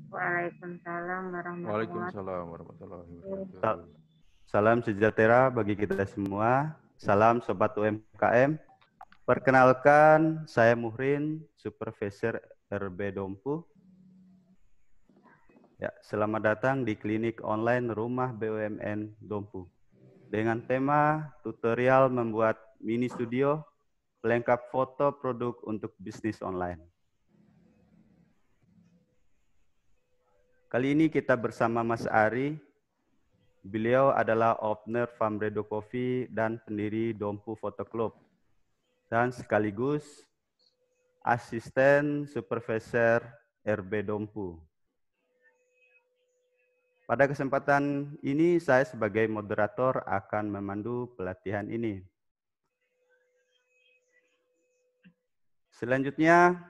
Waalaikumsalam warahmatullahi Waalaikumsalam warahmatullahi Sal- wabarakatuh. Salam sejahtera bagi kita semua. Salam Sobat UMKM. Perkenalkan, saya Muhrin, Supervisor RB Dompu. Ya, selamat datang di klinik online Rumah BUMN Dompu. Dengan tema tutorial membuat mini studio, pelengkap foto produk untuk bisnis online. Kali ini kita bersama Mas Ari. Beliau adalah owner Famredo Coffee dan pendiri Dompu Photo Club. Dan sekaligus asisten supervisor RB Dompu. Pada kesempatan ini saya sebagai moderator akan memandu pelatihan ini. Selanjutnya,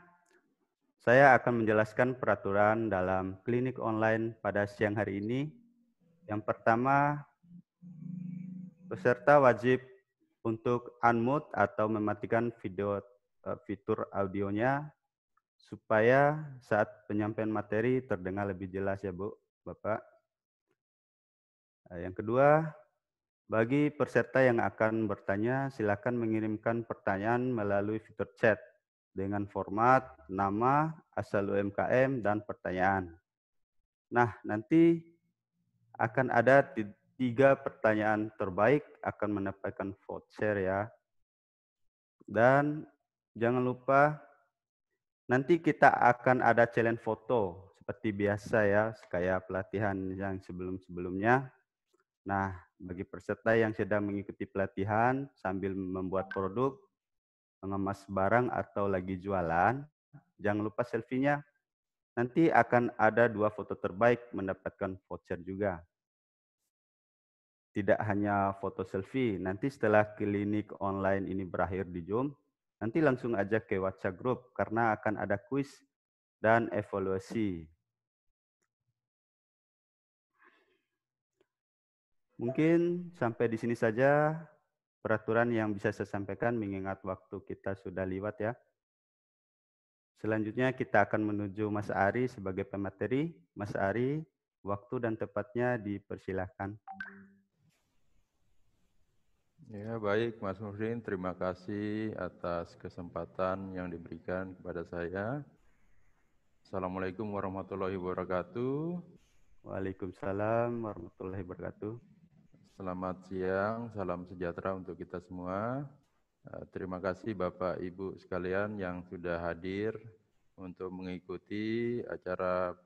saya akan menjelaskan peraturan dalam klinik online pada siang hari ini. Yang pertama, peserta wajib untuk unmute atau mematikan fitur audionya supaya saat penyampaian materi terdengar lebih jelas ya Bu, Bapak. Yang kedua, bagi peserta yang akan bertanya, silakan mengirimkan pertanyaan melalui fitur chat dengan format nama, asal UMKM, dan pertanyaan. Nah, nanti akan ada 3 pertanyaan terbaik akan mendapatkan voucher ya. Dan jangan lupa nanti kita akan ada challenge foto seperti biasa ya, kayak pelatihan yang sebelum-sebelumnya. Nah, bagi peserta yang sedang mengikuti pelatihan sambil membuat produk, mengemas barang atau lagi jualan, jangan lupa selfie-nya. Nanti akan ada 2 foto terbaik mendapatkan voucher juga. Tidak hanya foto selfie, nanti setelah klinik online ini berakhir di Zoom, nanti langsung aja ke WhatsApp group karena akan ada kuis dan evaluasi. Mungkin sampai di sini saja peraturan yang bisa saya sampaikan mengingat waktu kita sudah lewat ya. Selanjutnya kita akan menuju Mas Ari sebagai pemateri. Mas Ari, waktu dan tempatnya dipersilahkan. Ya, baik Mas Muhrin, terima kasih atas kesempatan yang diberikan kepada saya. Assalamualaikum warahmatullahi wabarakatuh. Waalaikumsalam warahmatullahi wabarakatuh. Selamat siang, salam sejahtera untuk kita semua. Terima kasih Bapak Ibu sekalian yang sudah hadir untuk mengikuti acara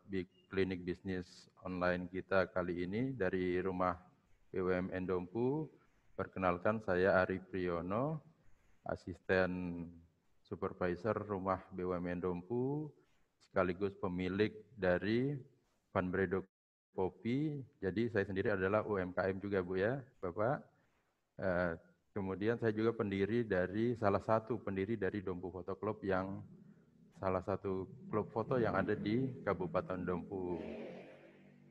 klinik bisnis online kita kali ini dari Rumah BUMN Dompu. Perkenalkan saya Ari Priyono, asisten supervisor Rumah BUMN Dompu, sekaligus pemilik dari Famredo Kopi. Jadi saya sendiri adalah UMKM juga Bu ya, Bapak. Kemudian saya juga salah satu pendiri dari Dompu Photo Club yang salah satu klub foto yang ada di Kabupaten Dompu.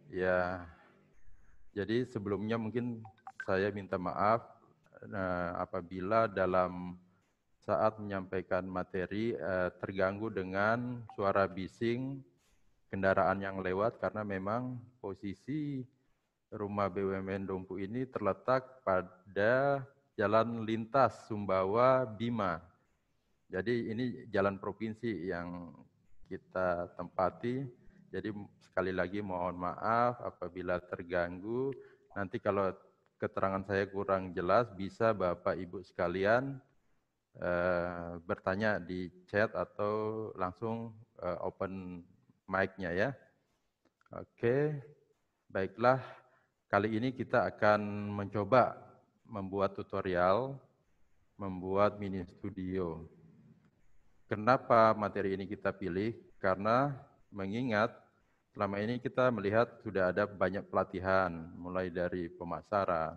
Ya, jadi sebelumnya mungkin saya minta maaf apabila dalam saat menyampaikan materi terganggu dengan suara bising kendaraan yang lewat karena memang posisi Rumah BUMN Dompu ini terletak pada Jalan Lintas Sumbawa Bima. Jadi ini jalan provinsi yang kita tempati. Jadi sekali lagi mohon maaf apabila terganggu. Nanti kalau keterangan saya kurang jelas bisa Bapak Ibu sekalian bertanya di chat atau langsung open mic-nya ya. Oke, baiklah. Kali ini kita akan mencoba membuat tutorial, membuat mini studio. Kenapa materi ini kita pilih? Karena mengingat selama ini kita melihat sudah ada banyak pelatihan, mulai dari pemasaran,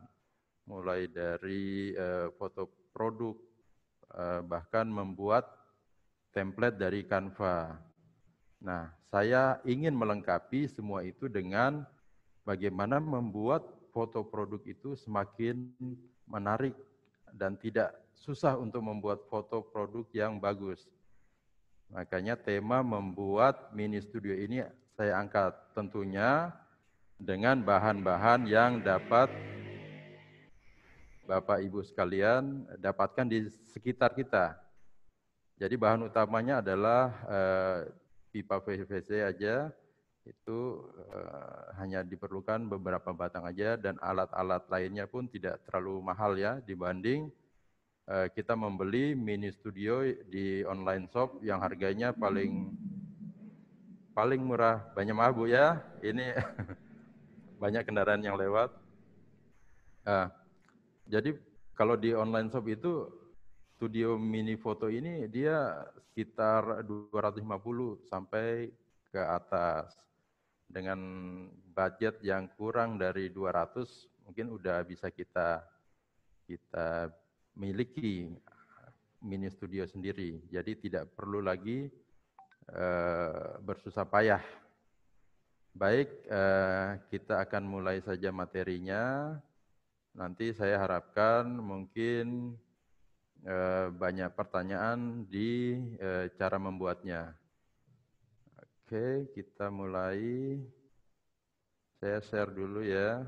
mulai dari foto produk, bahkan membuat template dari Canva. Nah, saya ingin melengkapi semua itu dengan bagaimana membuat foto produk itu semakin menarik dan tidak susah untuk membuat foto produk yang bagus. Makanya tema membuat mini studio ini saya angkat. Tentunya dengan bahan-bahan yang dapat Bapak Ibu sekalian dapatkan di sekitar kita. Jadi bahan utamanya adalah pipa PVC aja, itu hanya diperlukan beberapa batang aja, dan alat-alat lainnya pun tidak terlalu mahal ya dibanding kita membeli mini studio di online shop yang harganya paling murah. Banyak maaf Bu ya, ini banyak kendaraan yang lewat. Jadi kalau di online shop itu studio mini foto ini dia sekitar 250 sampai ke atas. Dengan budget yang kurang dari 200 mungkin udah bisa kita miliki mini studio sendiri. Jadi tidak perlu lagi bersusah payah. Baik, kita akan mulai saja materinya. Nanti saya harapkan mungkin banyak pertanyaan di cara membuatnya. Oke, kita mulai. Saya share dulu ya.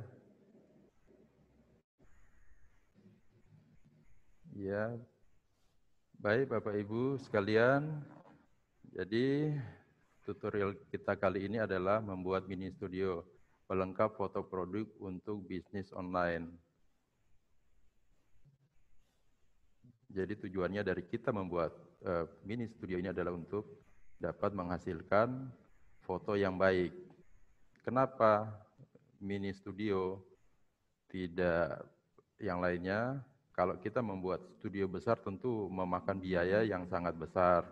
Ya, baik Bapak Ibu sekalian. Jadi tutorial kita kali ini adalah membuat mini studio pelengkap foto produk untuk bisnis online. Jadi tujuannya dari kita membuat mini studio ini adalah untuk dapat menghasilkan foto yang baik. Kenapa mini studio tidak yang lainnya? Kalau kita membuat studio besar tentu memakan biaya yang sangat besar.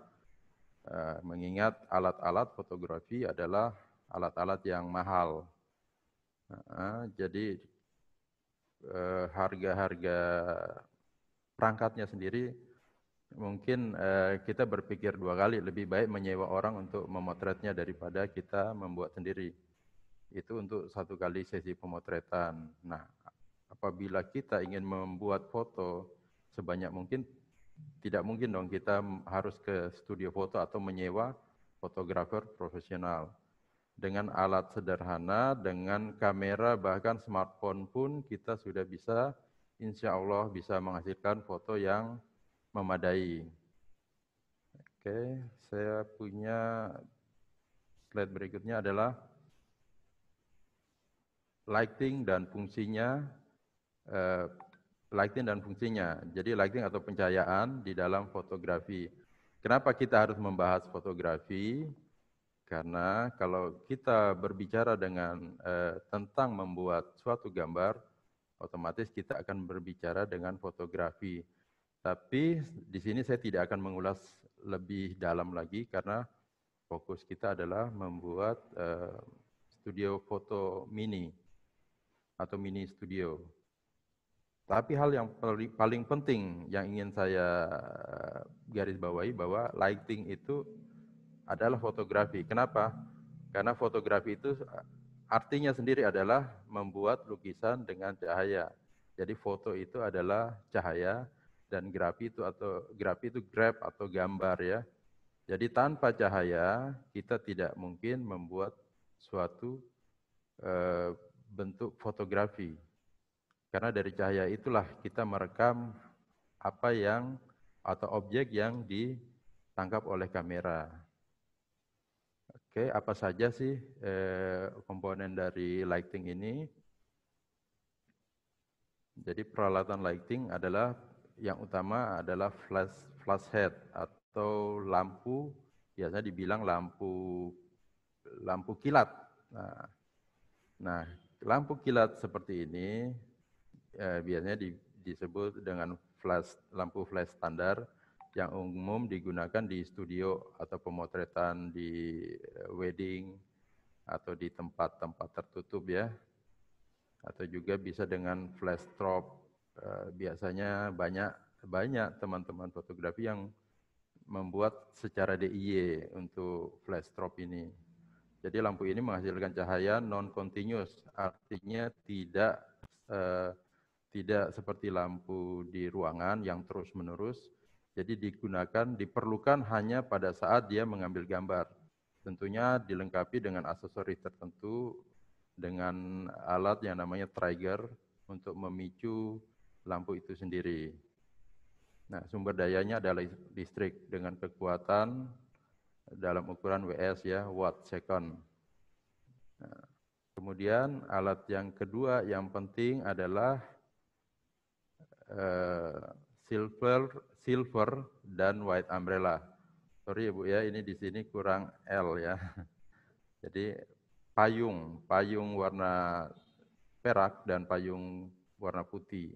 Mengingat alat-alat fotografi adalah alat-alat yang mahal. Jadi harga-harga perangkatnya sendiri mungkin kita berpikir dua kali, lebih baik menyewa orang untuk memotretnya daripada kita membuat sendiri. Itu untuk satu kali sesi pemotretan. Nah, apabila kita ingin membuat foto sebanyak mungkin, tidak mungkin dong kita harus ke studio foto atau menyewa fotografer profesional. Dengan alat sederhana, dengan kamera, bahkan smartphone pun kita sudah bisa, insya Allah bisa menghasilkan foto yang memadai. Oke, saya punya slide berikutnya adalah lighting dan fungsinya. Jadi lighting atau pencahayaan di dalam fotografi. Kenapa kita harus membahas fotografi? Karena kalau kita berbicara tentang membuat suatu gambar, otomatis kita akan berbicara dengan fotografi. Tapi di sini saya tidak akan mengulas lebih dalam lagi karena fokus kita adalah membuat studio foto mini atau mini studio. Tapi hal yang paling penting yang ingin saya garis bawahi bahwa lighting itu adalah fotografi. Kenapa? Karena fotografi itu artinya sendiri adalah membuat lukisan dengan cahaya. Jadi foto itu adalah cahaya dan grafi itu grab atau gambar ya. Jadi tanpa cahaya kita tidak mungkin membuat suatu bentuk fotografi. Karena dari cahaya itulah kita merekam apa yang atau objek yang ditangkap oleh kamera. Oke, apa saja sih komponen dari lighting ini? Jadi peralatan lighting adalah yang utama adalah flash head atau lampu, biasanya dibilang lampu kilat. Nah, lampu kilat seperti ini biasanya disebut dengan lampu flash standar yang umum digunakan di studio atau pemotretan di wedding atau di tempat-tempat tertutup ya. Atau juga bisa dengan flash strobe. Biasanya banyak teman-teman fotografi yang membuat secara DIY untuk flash strobe ini. Jadi lampu ini menghasilkan cahaya non-continuous, artinya tidak seperti lampu di ruangan yang terus-menerus. Jadi diperlukan hanya pada saat dia mengambil gambar. Tentunya dilengkapi dengan aksesoris tertentu dengan alat yang namanya trigger untuk memicu lampu itu sendiri. Nah, sumber dayanya adalah listrik dengan kekuatan dalam ukuran WS ya, watt second. Nah, kemudian alat yang kedua yang penting adalah silver dan white umbrella. Sorry ya Bu ya, ini di sini kurang L ya. Jadi payung warna perak dan payung warna putih.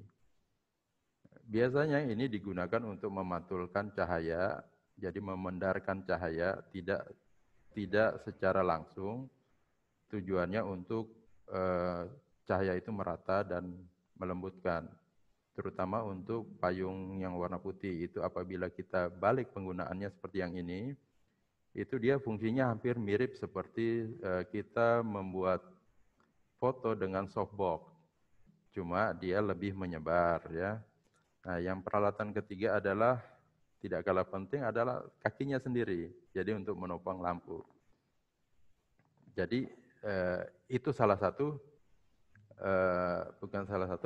Biasanya ini digunakan untuk memantulkan cahaya, jadi memendarkan cahaya tidak secara langsung. Tujuannya untuk cahaya itu merata dan melembutkan. Terutama untuk payung yang warna putih itu apabila kita balik penggunaannya seperti yang ini, itu dia fungsinya hampir mirip seperti kita membuat foto dengan softbox, cuma dia lebih menyebar ya. Nah, yang peralatan ketiga adalah tidak kalah penting adalah kakinya sendiri, jadi untuk menopang lampu. Jadi itu salah satu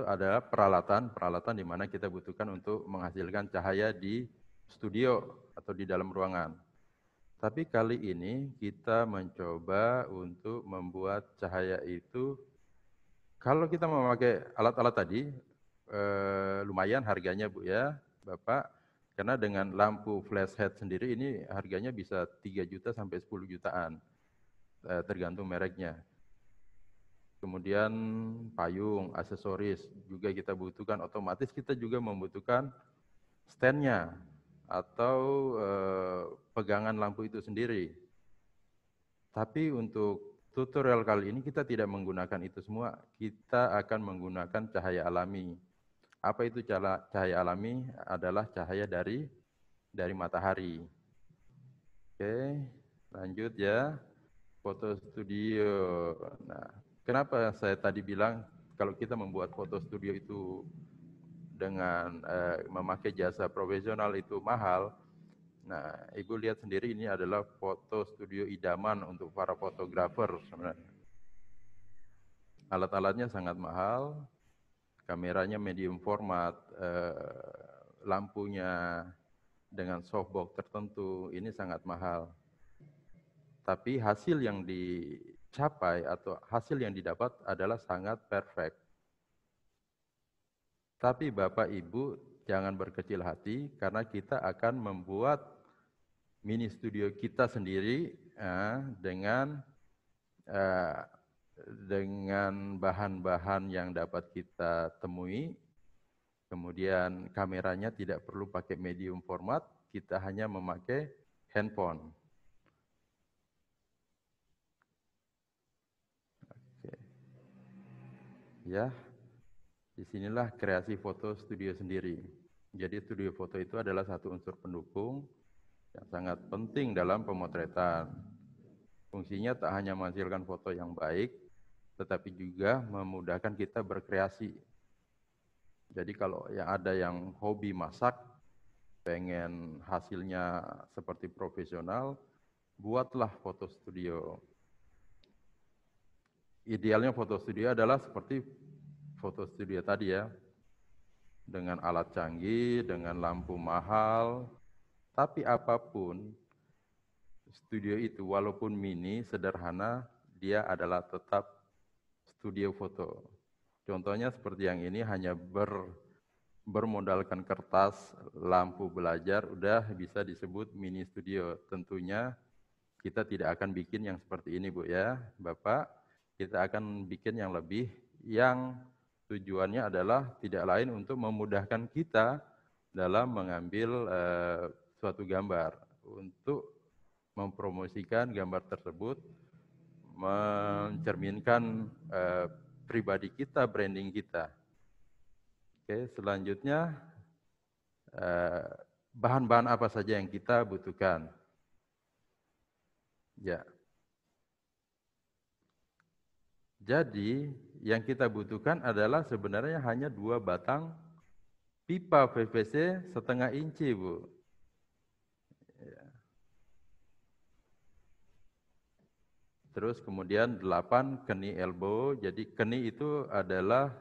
adalah peralatan di mana kita butuhkan untuk menghasilkan cahaya di studio atau di dalam ruangan. Tapi kali ini kita mencoba untuk membuat cahaya itu, kalau kita memakai alat-alat tadi, lumayan harganya Bu ya, Bapak, karena dengan lampu flash head sendiri ini harganya bisa 3 juta sampai 10 jutaan, tergantung mereknya. Kemudian payung, aksesoris juga kita butuhkan, otomatis kita juga membutuhkan stand-nya atau pegangan lampu itu sendiri. Tapi untuk tutorial kali ini kita tidak menggunakan itu semua, kita akan menggunakan cahaya alami. Apa itu cahaya alami? Adalah cahaya dari matahari. Oke, lanjut ya, foto studio. Nah, kenapa saya tadi bilang kalau kita membuat foto studio itu dengan memakai jasa profesional itu mahal? Nah, Ibu lihat sendiri ini adalah foto studio idaman untuk para fotografer sebenarnya. Alat-alatnya sangat mahal, kameranya medium format, lampunya dengan softbox tertentu, ini sangat mahal. Tapi hasil yang dicapai atau hasil yang didapat adalah sangat perfect. Tapi Bapak Ibu jangan berkecil hati karena kita akan membuat mini studio kita sendiri dengan bahan-bahan yang dapat kita temui. Kemudian kameranya tidak perlu pakai medium format, kita hanya memakai handphone. Oke. Ya, disinilah kreasi foto studio sendiri. Jadi studio foto itu adalah satu unsur pendukung yang sangat penting dalam pemotretan. Fungsinya tak hanya menghasilkan foto yang baik, tetapi juga memudahkan kita berkreasi. Jadi kalau ada yang hobi masak, pengen hasilnya seperti profesional, buatlah foto studio. Idealnya foto studio adalah seperti foto studio tadi ya, dengan alat canggih, dengan lampu mahal, tapi apapun, studio itu walaupun mini, sederhana, dia adalah tetap studio foto. Contohnya seperti yang ini hanya bermodalkan kertas, lampu belajar, udah bisa disebut mini studio. Tentunya kita tidak akan bikin yang seperti ini Bu ya, Bapak. Kita akan bikin yang lebih, yang tujuannya adalah tidak lain untuk memudahkan kita dalam mengambil suatu gambar, untuk mempromosikan gambar tersebut, mencerminkan pribadi kita, branding kita. Oke, selanjutnya bahan-bahan apa saja yang kita butuhkan? Ya. Jadi yang kita butuhkan adalah sebenarnya hanya 2 batang pipa PVC setengah inci, Bu. Ya. Terus kemudian 8 keni elbow. Jadi keni itu adalah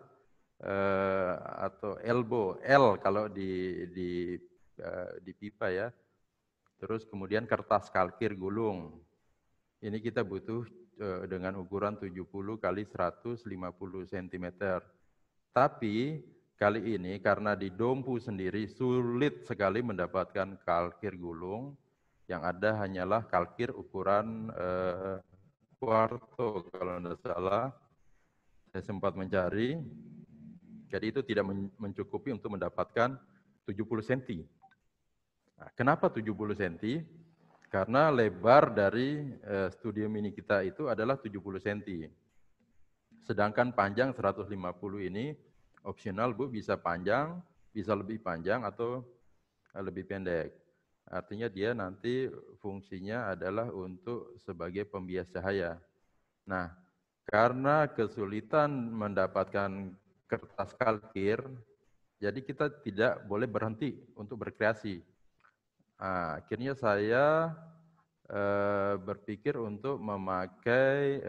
atau elbow, L kalau di pipa ya. Terus kemudian kertas kalkir gulung. Ini kita butuh dengan ukuran 70 kali 150 cm. Tapi kali ini karena di Dompu sendiri sulit sekali mendapatkan kalkir gulung, yang ada hanyalah kalkir ukuran kuarto kalau tidak salah. Saya sempat mencari, jadi itu tidak mencukupi untuk mendapatkan 70 cm. Nah, kenapa 70 cm? Karena lebar dari studio mini kita itu adalah 70 cm. Sedangkan panjang 150 ini opsional Bu, bisa panjang, bisa lebih panjang atau lebih pendek. Artinya dia nanti fungsinya adalah untuk sebagai pembias cahaya. Nah, karena kesulitan mendapatkan kertas kalkir, jadi kita tidak boleh berhenti untuk berkreasi. Nah, akhirnya saya berpikir untuk memakai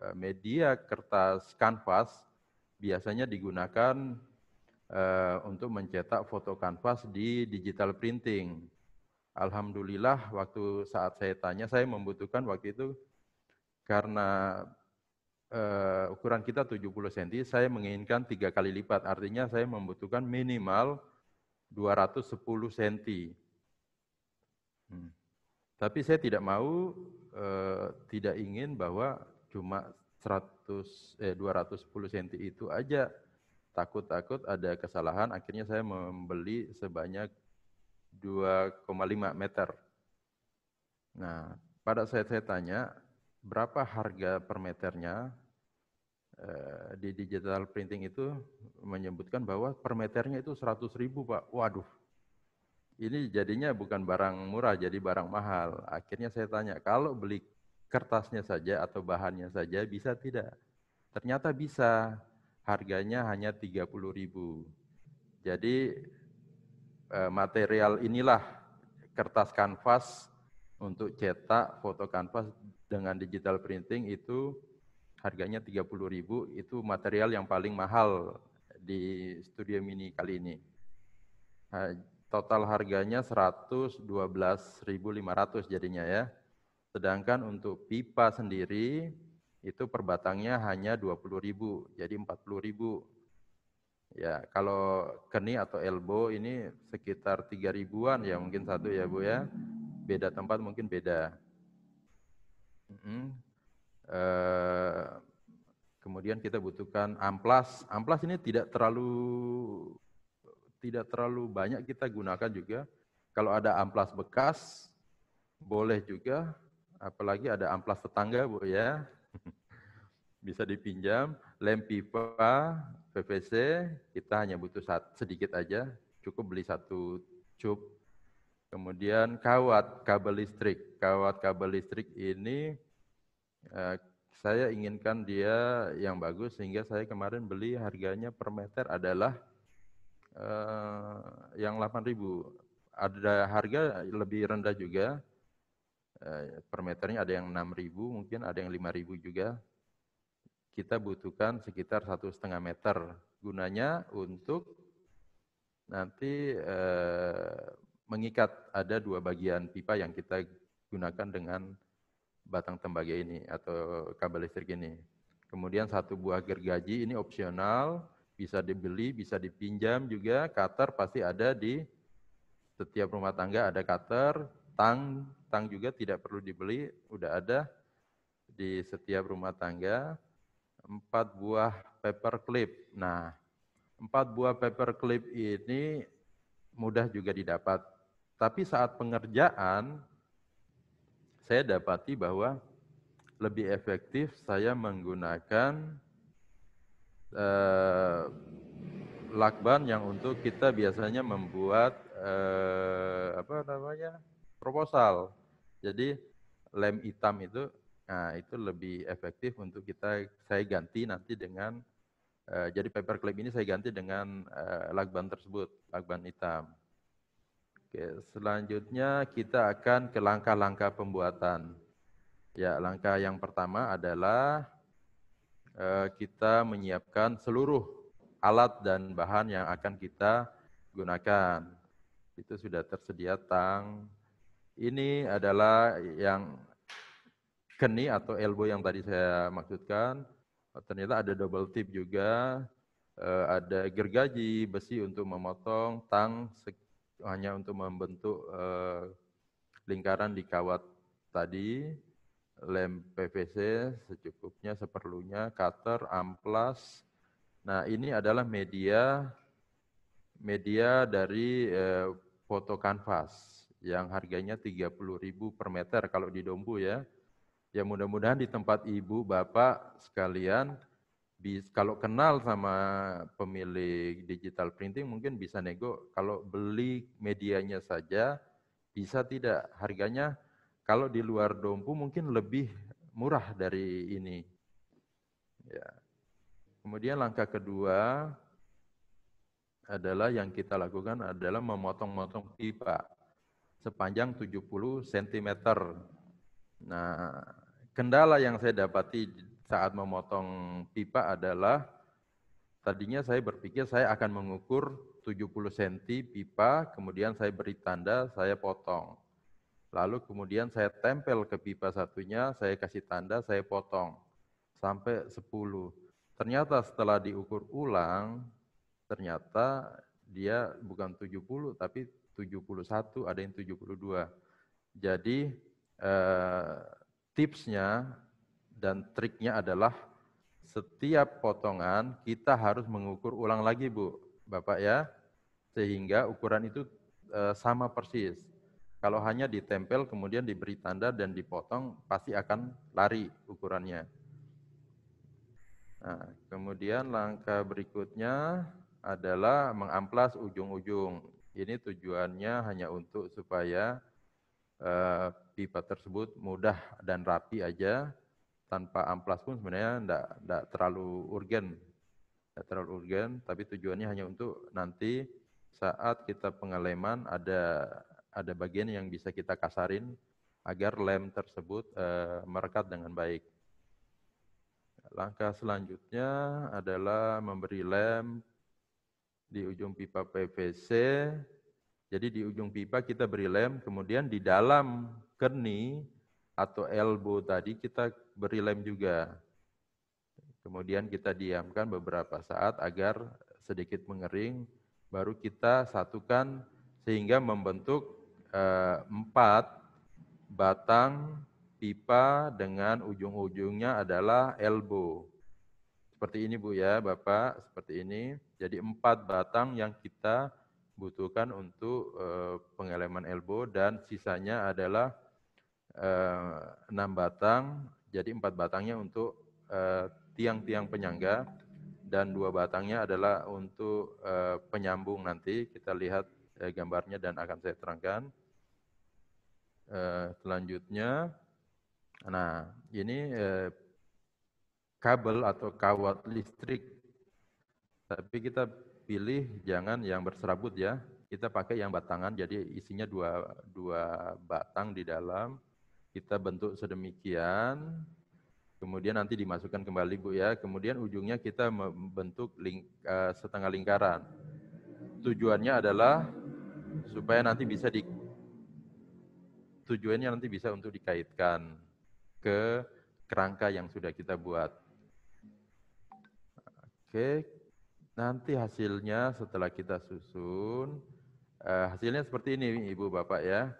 media kertas kanvas, biasanya digunakan untuk mencetak foto kanvas di digital printing. Alhamdulillah waktu saat saya tanya, saya membutuhkan waktu itu karena ukuran kita 70 cm, saya menginginkan 3 kali lipat, artinya saya membutuhkan minimal 210 cm. Tapi saya tidak mau, tidak ingin bahwa cuma 210 cm itu aja. Takut-takut ada kesalahan, akhirnya saya membeli sebanyak 2,5 meter. Nah, pada saat saya tanya, berapa harga per meternya, di digital printing itu menyebutkan bahwa per meternya itu 100.000 Pak. Waduh, ini jadinya bukan barang murah, jadi barang mahal. Akhirnya saya tanya, kalau beli kertasnya saja atau bahannya saja bisa tidak? Ternyata bisa, harganya hanya 30.000. Jadi material inilah kertas kanvas untuk cetak foto kanvas dengan digital printing itu harganya 30.000, itu material yang paling mahal di studio mini kali ini. Total harganya 112.500 jadinya ya. Sedangkan untuk pipa sendiri itu per batangnya hanya 20.000, jadi 40.000. Ya, kalau keni atau elbow ini sekitar 3.000-an ya mungkin satu ya Bu ya. Beda tempat mungkin beda. Kemudian kita butuhkan amplas. Amplas ini tidak terlalu banyak kita gunakan juga. Kalau ada amplas bekas, boleh juga. Apalagi ada amplas tetangga Bu ya. Bisa dipinjam. Lem pipa, PVC, kita hanya butuh sedikit aja. Cukup beli 1 cup. Kemudian kawat kabel listrik. Kawat kabel listrik ini saya inginkan dia yang bagus, sehingga saya kemarin beli harganya per meter adalah yang 8.000. Ada harga lebih rendah juga, per meternya ada yang 6.000, mungkin ada yang 5.000 juga. Kita butuhkan sekitar 1,5 meter. Gunanya untuk nanti mengikat, ada 2 bagian pipa yang kita gunakan dengan batang tembaga ini atau kabel listrik ini. Kemudian 1 buah gergaji ini opsional, bisa dibeli, bisa dipinjam juga. Cutter pasti ada di setiap rumah tangga, ada cutter. Tang juga tidak perlu dibeli, udah ada di setiap rumah tangga. 4 buah paper clip. Nah, 4 buah paper clip ini mudah juga didapat. Tapi saat pengerjaan, saya dapati bahwa lebih efektif saya menggunakan lakban yang untuk kita biasanya membuat proposal. Jadi lem hitam itu, nah itu lebih efektif untuk saya ganti nanti dengan jadi paperclip ini saya ganti dengan lakban tersebut, lakban hitam. Oke, selanjutnya kita akan ke langkah-langkah pembuatan. Ya, langkah yang pertama adalah kita menyiapkan seluruh alat dan bahan yang akan kita gunakan. Itu sudah tersedia tang. Ini adalah yang keni atau elbow yang tadi saya maksudkan. Ternyata ada double tip juga, ada gergaji besi untuk memotong, tang hanya untuk membentuk lingkaran di kawat tadi, lem PVC secukupnya, seperlunya, cutter, amplas. Nah, ini adalah media dari foto kanvas yang harganya 30.000 per meter kalau di Dompu ya. Ya mudah-mudahan di tempat ibu, bapak sekalian, kalau kenal sama pemilik digital printing mungkin bisa nego, kalau beli medianya saja bisa tidak, harganya kalau di luar Dompu mungkin lebih murah dari ini. Ya. Kemudian langkah kedua adalah yang kita lakukan adalah memotong-motong pipa sepanjang 70 cm. Nah, kendala yang saya dapati saat memotong pipa adalah tadinya saya berpikir saya akan mengukur 70 cm pipa, kemudian saya beri tanda, saya potong. Lalu kemudian saya tempel ke pipa satunya, saya kasih tanda, saya potong sampai 10. Ternyata setelah diukur ulang, ternyata dia bukan 70 tapi 71, ada yang 72. Jadi tipsnya dan triknya adalah setiap potongan kita harus mengukur ulang lagi Bu, Bapak ya, sehingga ukuran itu sama persis. Kalau hanya ditempel kemudian diberi tanda dan dipotong pasti akan lari ukurannya. Nah, kemudian langkah berikutnya adalah mengamplas ujung-ujung. Ini tujuannya hanya untuk supaya pipa tersebut mudah dan rapi aja, tanpa amplas pun sebenarnya enggak terlalu urgen. Enggak terlalu urgen, tapi tujuannya hanya untuk nanti saat kita pengeleman ada bagian yang bisa kita kasarin agar lem tersebut merekat dengan baik. Langkah selanjutnya adalah memberi lem di ujung pipa PVC. Jadi di ujung pipa kita beri lem, kemudian di dalam keni atau elbow tadi kita beri lem juga. Kemudian kita diamkan beberapa saat agar sedikit mengering, baru kita satukan sehingga membentuk 4 batang pipa dengan ujung-ujungnya adalah elbow. Seperti ini Bu ya Bapak, seperti ini. Jadi 4 batang yang kita butuhkan untuk pengeleman elbow dan sisanya adalah 6 batang, jadi 4 batangnya untuk tiang-tiang penyangga dan 2 batangnya adalah untuk penyambung nanti. Kita lihat gambarnya dan akan saya terangkan. Selanjutnya, nah ini kabel atau kawat listrik, tapi kita pilih jangan yang berserabut ya. Kita pakai yang batangan, jadi isinya dua batang di dalam. Kita bentuk sedemikian, kemudian nanti dimasukkan kembali Bu ya. Kemudian ujungnya kita membentuk setengah lingkaran. Tujuannya adalah supaya nanti tujuannya nanti bisa untuk dikaitkan ke kerangka yang sudah kita buat. Oke, nanti hasilnya setelah kita susun, hasilnya seperti ini Ibu Bapak ya.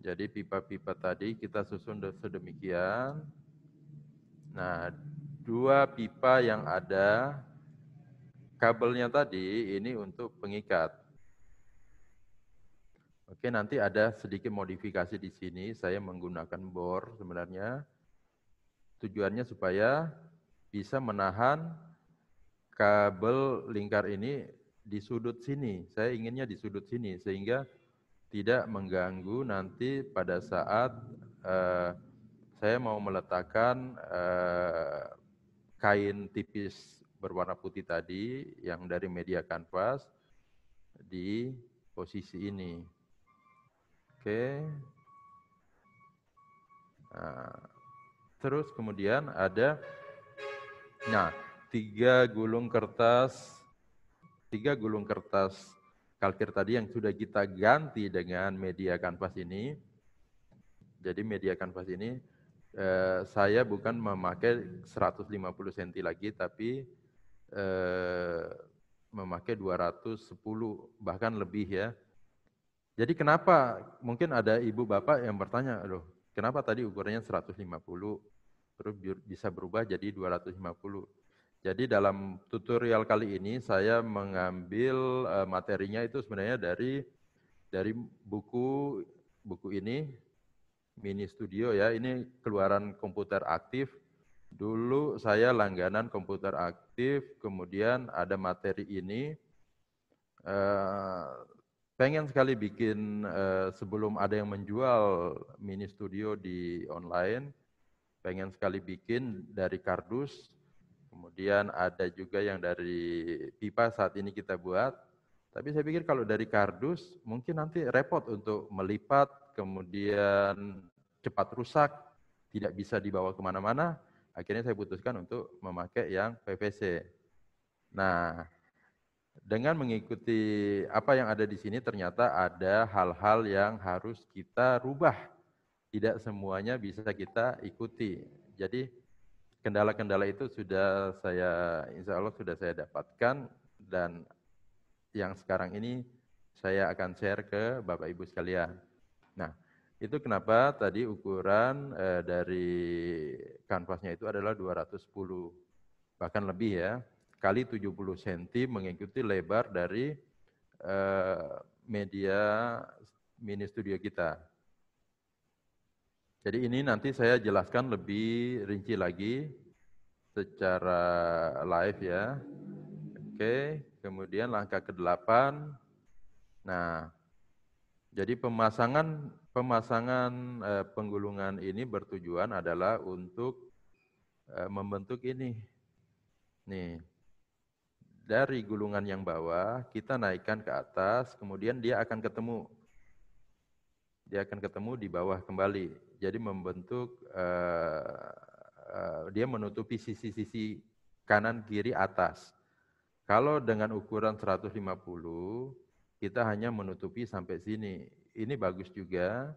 Jadi pipa-pipa tadi kita susun sedemikian. Nah, 2 pipa yang ada kabelnya tadi ini untuk pengikat. Oke, nanti ada sedikit modifikasi di sini. Saya menggunakan bor sebenarnya. Tujuannya supaya bisa menahan kabel lingkar ini di sudut sini. Saya inginnya di sudut sini sehingga tidak mengganggu nanti pada saat saya mau meletakkan kain tipis berwarna putih tadi yang dari media kanvas di posisi ini. Oke. Nah, terus kemudian ada, nah, 3 gulung kertas kalkir tadi yang sudah kita ganti dengan media kanvas ini. Jadi media kanvas ini saya bukan memakai 150 cm lagi, tapi memakai 210 bahkan lebih ya. Jadi kenapa, mungkin ada ibu bapak yang bertanya, aduh kenapa tadi ukurannya 150 terus bisa berubah jadi 250. Jadi dalam tutorial kali ini saya mengambil materinya itu sebenarnya dari buku ini, Mini Studio ya, ini keluaran Komputer Aktif. Dulu saya langganan Komputer Aktif, kemudian ada materi ini. Pengen sekali bikin sebelum ada yang menjual Mini Studio di online, pengen sekali bikin dari kardus, kemudian ada juga yang dari pipa saat ini kita buat. Tapi saya pikir kalau dari kardus mungkin nanti repot untuk melipat, kemudian cepat rusak, tidak bisa dibawa kemana-mana. Akhirnya saya putuskan untuk memakai yang PVC. Nah, dengan mengikuti apa yang ada di sini ternyata ada hal-hal yang harus kita rubah. Tidak semuanya bisa kita ikuti. Jadi kendala-kendala itu sudah insya Allah sudah saya dapatkan, dan yang sekarang ini saya akan share ke Bapak Ibu sekalian. Nah, itu kenapa tadi ukuran dari kanvasnya itu adalah 210, bahkan lebih ya, kali 70 cm mengikuti lebar dari media Mini Studio kita. Jadi ini nanti saya jelaskan lebih rinci lagi secara live ya. Oke, kemudian langkah ke-8. Nah, jadi pemasangan penggulungan ini bertujuan adalah untuk membentuk ini. Nih, dari gulungan yang bawah kita naikkan ke atas, kemudian dia akan ketemu di bawah kembali. Jadi membentuk, dia menutupi sisi-sisi kanan, kiri, atas. Kalau dengan ukuran 150, kita hanya menutupi sampai sini. Ini bagus juga,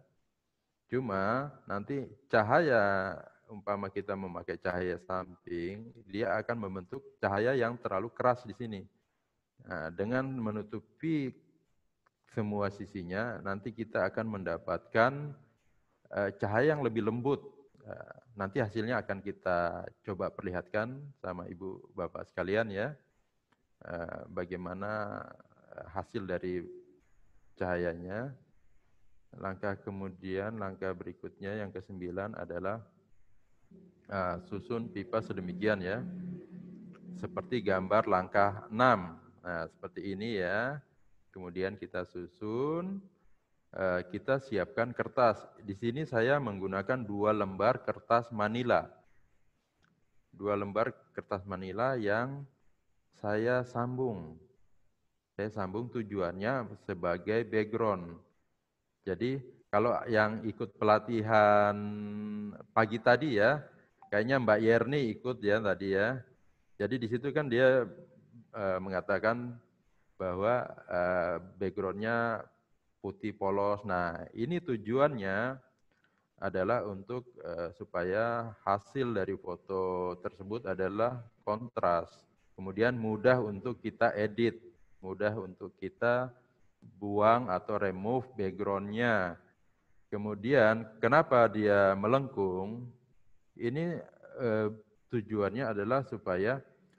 cuma nanti cahaya, umpama kita memakai cahaya samping, dia akan membentuk cahaya yang terlalu keras di sini. Nah, dengan menutupi semua sisinya, nanti kita akan mendapatkan cahaya yang lebih lembut. Nanti hasilnya akan kita coba perlihatkan sama ibu bapak sekalian ya, bagaimana hasil dari cahayanya. Langkah berikutnya yang ke-9 adalah susun pipa sedemikian ya, seperti gambar langkah 6. Nah, seperti ini ya. Kemudian kita susun, kita siapkan kertas. Di sini saya menggunakan 2 lembar kertas Manila. 2 lembar kertas Manila yang saya sambung. Saya sambung tujuannya sebagai background. Jadi kalau yang ikut pelatihan pagi tadi ya, kayaknya Mbak Yerni ikut ya tadi ya. Jadi di situ kan dia mengatakan bahwa backgroundnya putih polos. Nah, ini tujuannya adalah untuk supaya hasil dari foto tersebut adalah kontras. Kemudian mudah untuk kita edit, mudah untuk kita buang atau remove backgroundnya. Kemudian kenapa dia melengkung? Ini tujuannya adalah supaya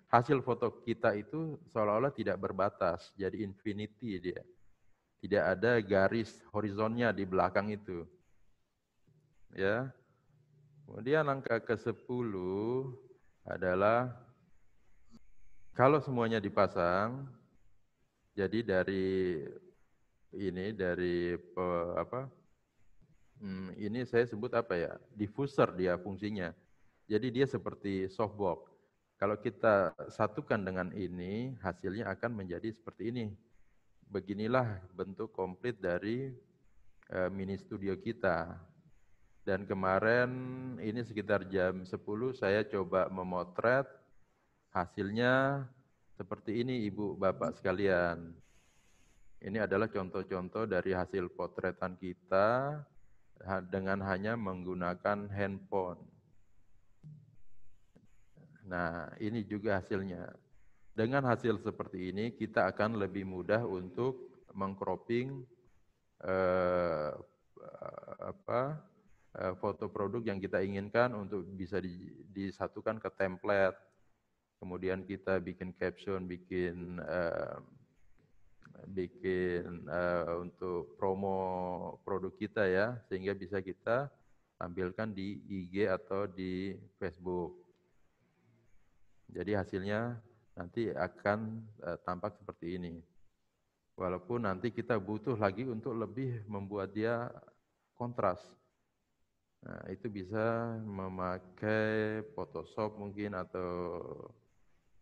hasil foto kita itu seolah-olah tidak berbatas, jadi infinity dia. Tidak ada garis horizonnya di belakang itu. Ya. Kemudian langkah ke-10 adalah kalau semuanya dipasang, jadi dari ini saya sebut apa ya? Diffuser dia fungsinya. Jadi dia seperti softbox. Kalau kita satukan dengan ini, hasilnya akan menjadi seperti ini. Beginilah bentuk komplit dari mini studio kita. Dan kemarin ini sekitar jam 10 saya coba memotret, hasilnya seperti ini Ibu Bapak sekalian. Ini adalah contoh-contoh dari hasil potretan kita dengan hanya menggunakan handphone. Nah, ini juga hasilnya. Dengan hasil seperti ini, kita akan lebih mudah untuk mengcropping foto produk yang kita inginkan untuk bisa disatukan ke template. Kemudian kita bikin caption, bikin untuk promo produk kita ya, sehingga bisa kita tampilkan di IG atau di Facebook. Jadi hasilnya nanti akan tampak seperti ini. Walaupun nanti kita butuh lagi untuk lebih membuat dia kontras. Nah, itu bisa memakai Photoshop mungkin atau...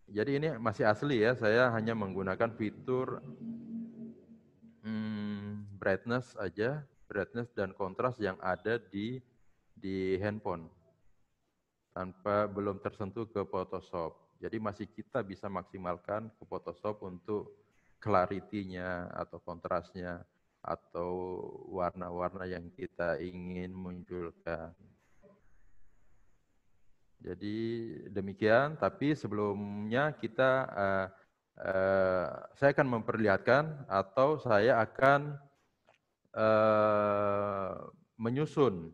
Jadi ini masih asli ya, saya hanya menggunakan fitur brightness aja, brightness dan kontras yang ada di handphone. Belum tersentuh ke Photoshop. Jadi masih kita bisa maksimalkan ke Photoshop untuk clarity-nya atau kontrasnya atau warna-warna yang kita ingin munculkan. Jadi demikian, tapi sebelumnya saya akan memperlihatkan atau saya akan menyusun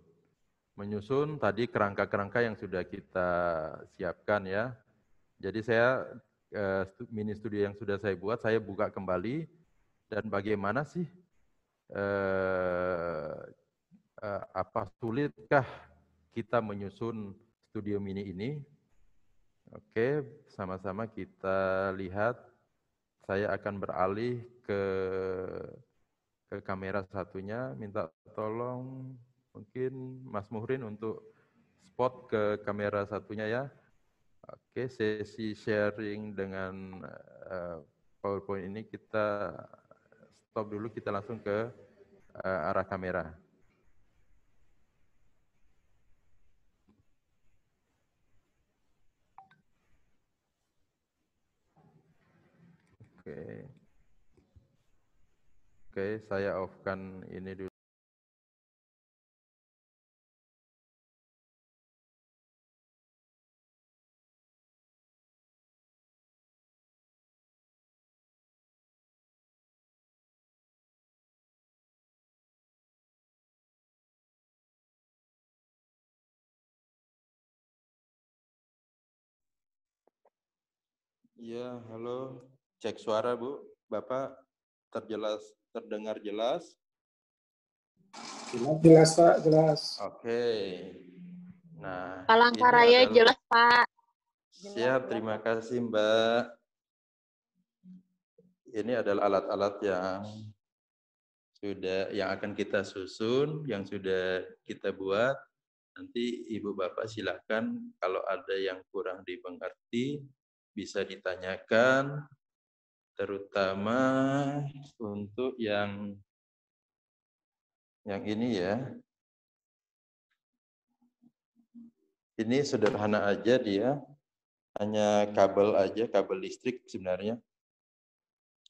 tadi kerangka-kerangka yang sudah kita siapkan ya. Jadi saya mini studio yang sudah saya buat, saya buka kembali dan bagaimana sih apa sulitkah kita menyusun studio mini ini? Oke, sama-sama kita lihat. Saya akan beralih ke kamera satunya, minta tolong mungkin Mas Muhrin untuk spot ke kamera satunya ya. Oke, sesi sharing dengan PowerPoint ini kita stop dulu, kita langsung ke arah kamera. Oke, saya off-kan ini dulu. Iya, halo. Cek suara, Bu. Bapak terdengar jelas? Jelas, Pak, jelas. Oke. Nah, Palangkaraya jelas, Pak. Siap, terima kasih, Mbak. Ini adalah alat-alat yang akan kita susun, yang sudah kita buat. Nanti Ibu Bapak silakan kalau ada yang kurang dimengerti bisa ditanyakan, terutama untuk yang ini ya. Ini sederhana aja dia, hanya kabel aja, kabel listrik sebenarnya.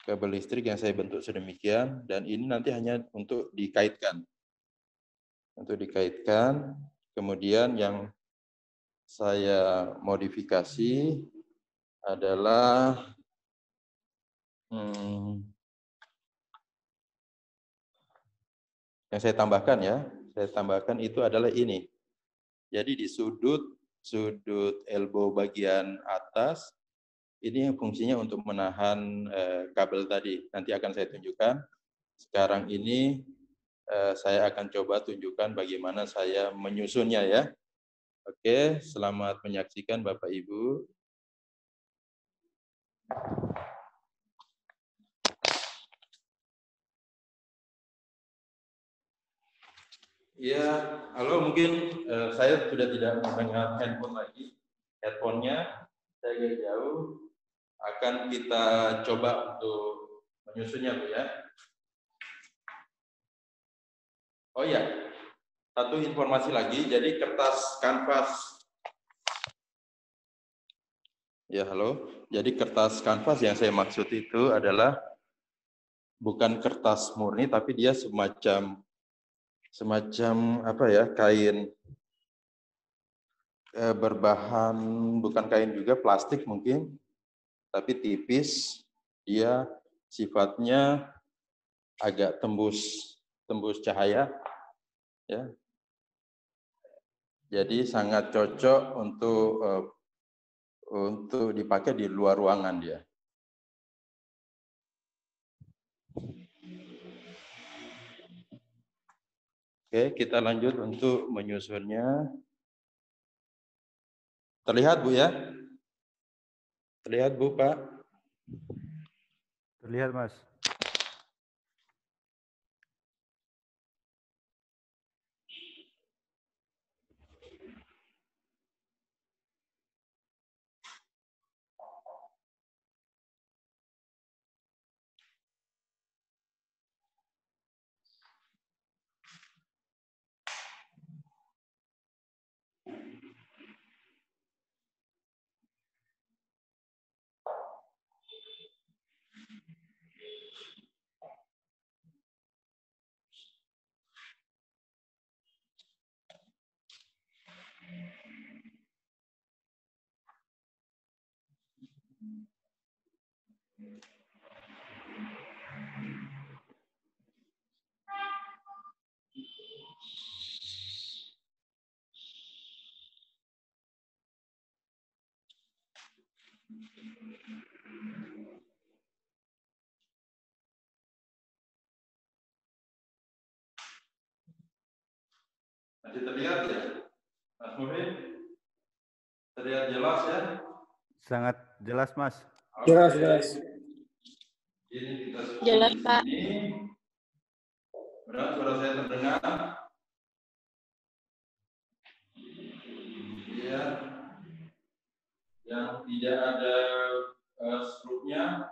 Kabel listrik yang saya bentuk sedemikian, dan ini nanti hanya untuk dikaitkan. Untuk dikaitkan, kemudian yang saya modifikasi adalah yang saya tambahkan ya, itu adalah ini. Jadi di sudut elbow bagian atas, ini fungsinya untuk menahan kabel tadi. Nanti akan saya tunjukkan. Sekarang ini saya akan coba tunjukkan bagaimana saya menyusunnya ya. Oke, selamat menyaksikan Bapak Ibu. Ya, halo, mungkin saya sudah tidak mendengar handphone lagi. Headphone-nya saya agak jauh. Akan kita coba untuk menyusunnya, Bu ya. Oh iya, satu informasi lagi. Jadi kertas kanvas. Ya, halo. Jadi kertas kanvas yang saya maksud itu adalah bukan kertas murni, tapi dia semacam apa ya, kain berbahan, bukan kain juga, plastik mungkin, tapi tipis. Dia sifatnya agak tembus cahaya, ya. Jadi sangat cocok untuk dipakai di luar ruangan dia. Oke, kita lanjut untuk menyusunnya. Terlihat, Bu, ya? Terlihat, Bu, Pak? Terlihat, Mas. Masih terlihat ya, Mas Muhid? Terlihat jelas ya? Sangat jelas, Mas. Jelas, jelas. Ini kita Jelas, Pak. ini. Benar, suara saya terdengar? Iya. Yang tidak ada struknya,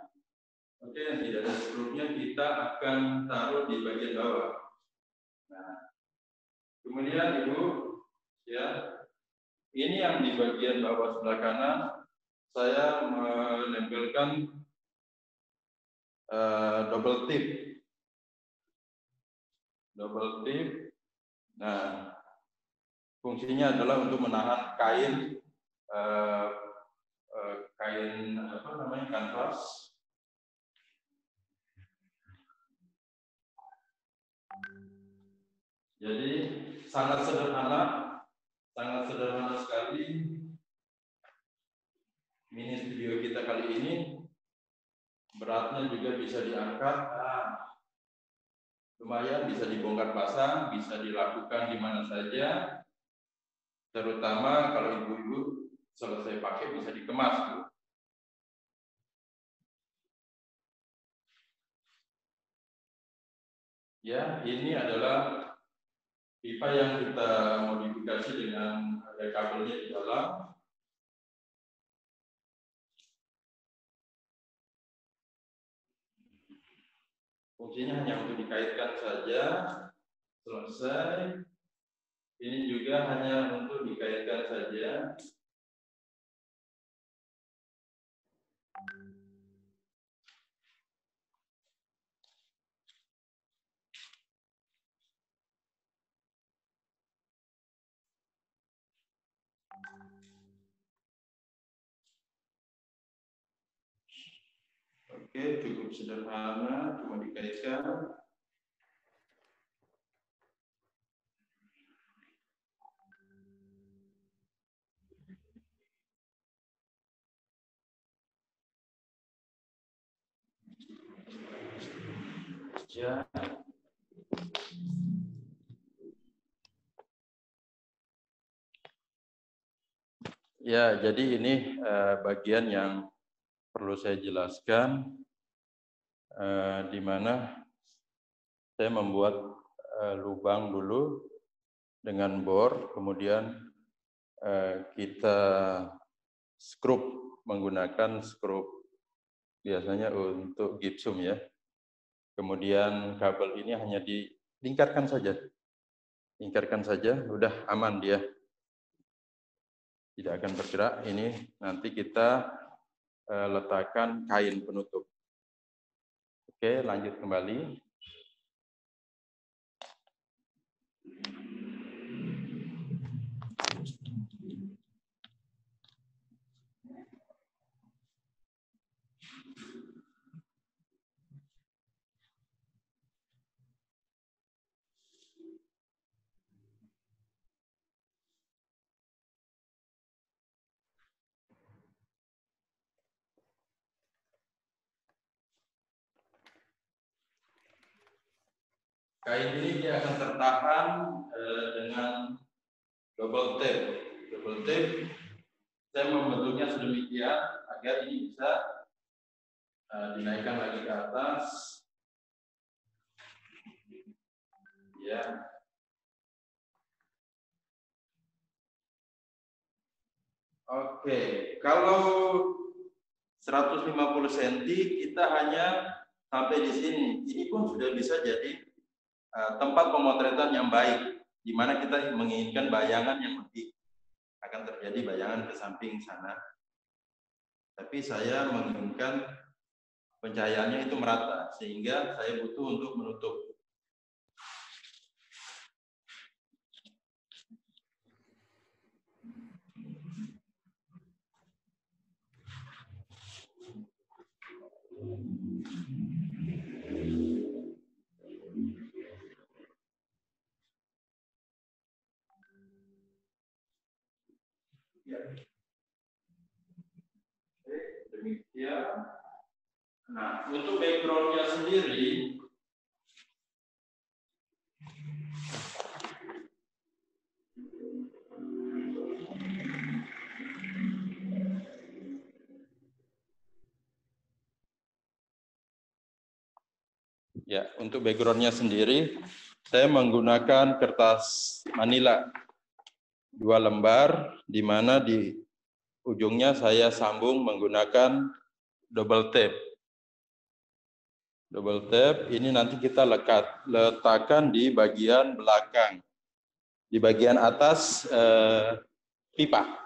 oke, yang tidak ada struknya kita akan taruh di bagian bawah. Nah, kemudian Ibu, ya, ini yang di bagian bawah sebelah kanan, saya menempelkan double tip. Double tip. Nah, fungsinya adalah untuk menahan kain kain apa namanya, kanvas. Jadi sangat sederhana sekali mini studio kita kali ini. Beratnya juga bisa diangkat, lumayan, bisa dibongkar pasang, bisa dilakukan di mana saja. Terutama kalau ibu-ibu selesai pakai bisa dikemas, Bu. Ya, ini adalah pipa yang kita modifikasi dengan ada kabelnya di dalam. Fungsinya hanya untuk dikaitkan saja, selesai. Ini juga hanya untuk dikaitkan saja. Oke, cukup sederhana, cuma dikaitkan. Ya. Ya, jadi ini bagian yang perlu saya jelaskan, di mana saya membuat lubang dulu dengan bor, kemudian kita skrup menggunakan skrup biasanya untuk gipsum, ya. Kemudian kabel ini hanya dilingkarkan saja ingkarkan saja, udah aman dia. Tidak akan bergerak. Ini nanti kita letakkan kain penutup. Oke, lanjut kembali. Kain ini dia akan tertahan dengan double tape. Double tape, saya membentuknya sedemikian agar ini bisa dinaikkan lagi ke atas. Ya. Oke, kalau 150 cm kita hanya sampai di sini. Ini pun sudah bisa jadi tempat pemotretan yang baik, di mana kita menginginkan bayangan yang lebih, akan terjadi bayangan ke samping sana. Tapi saya menginginkan pencahayaannya itu merata, sehingga saya butuh untuk menutup. Ya. Oke, demikian. Nah, untuk background-nya sendiri, ya, untuk background-nya sendiri, saya menggunakan kertas manila 2 lembar, di mana di ujungnya saya sambung menggunakan double tape. Double tape ini nanti kita letakkan di bagian belakang, di bagian atas pipa.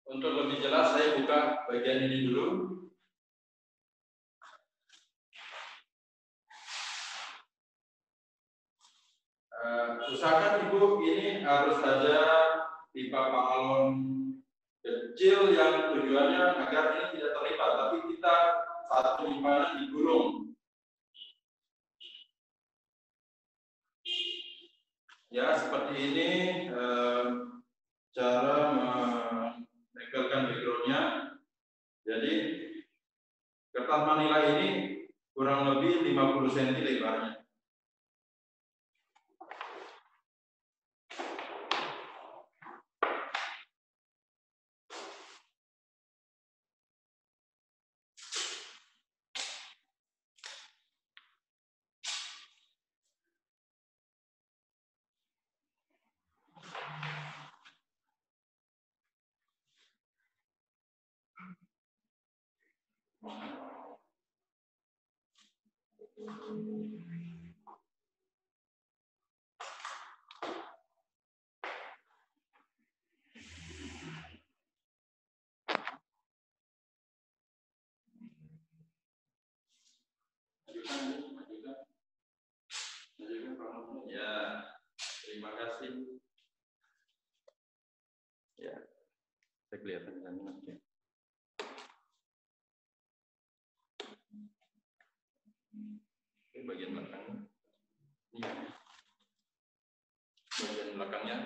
Untuk lebih jelas saya buka bagian ini dulu. Usahakan Ibu ini harus ada pipa paralon kecil yang tujuannya agar ini tidak terlipat, tapi kita satu penyimpanan digulung. Ya, seperti ini cara menekelkan background-nya. Jadi kertas manila ini kurang lebih 50 cm lebarnya. Ya, terima kasih. Ya, saya kelihatan nanti. Ini bagian belakangnya. Ini bagian belakangnya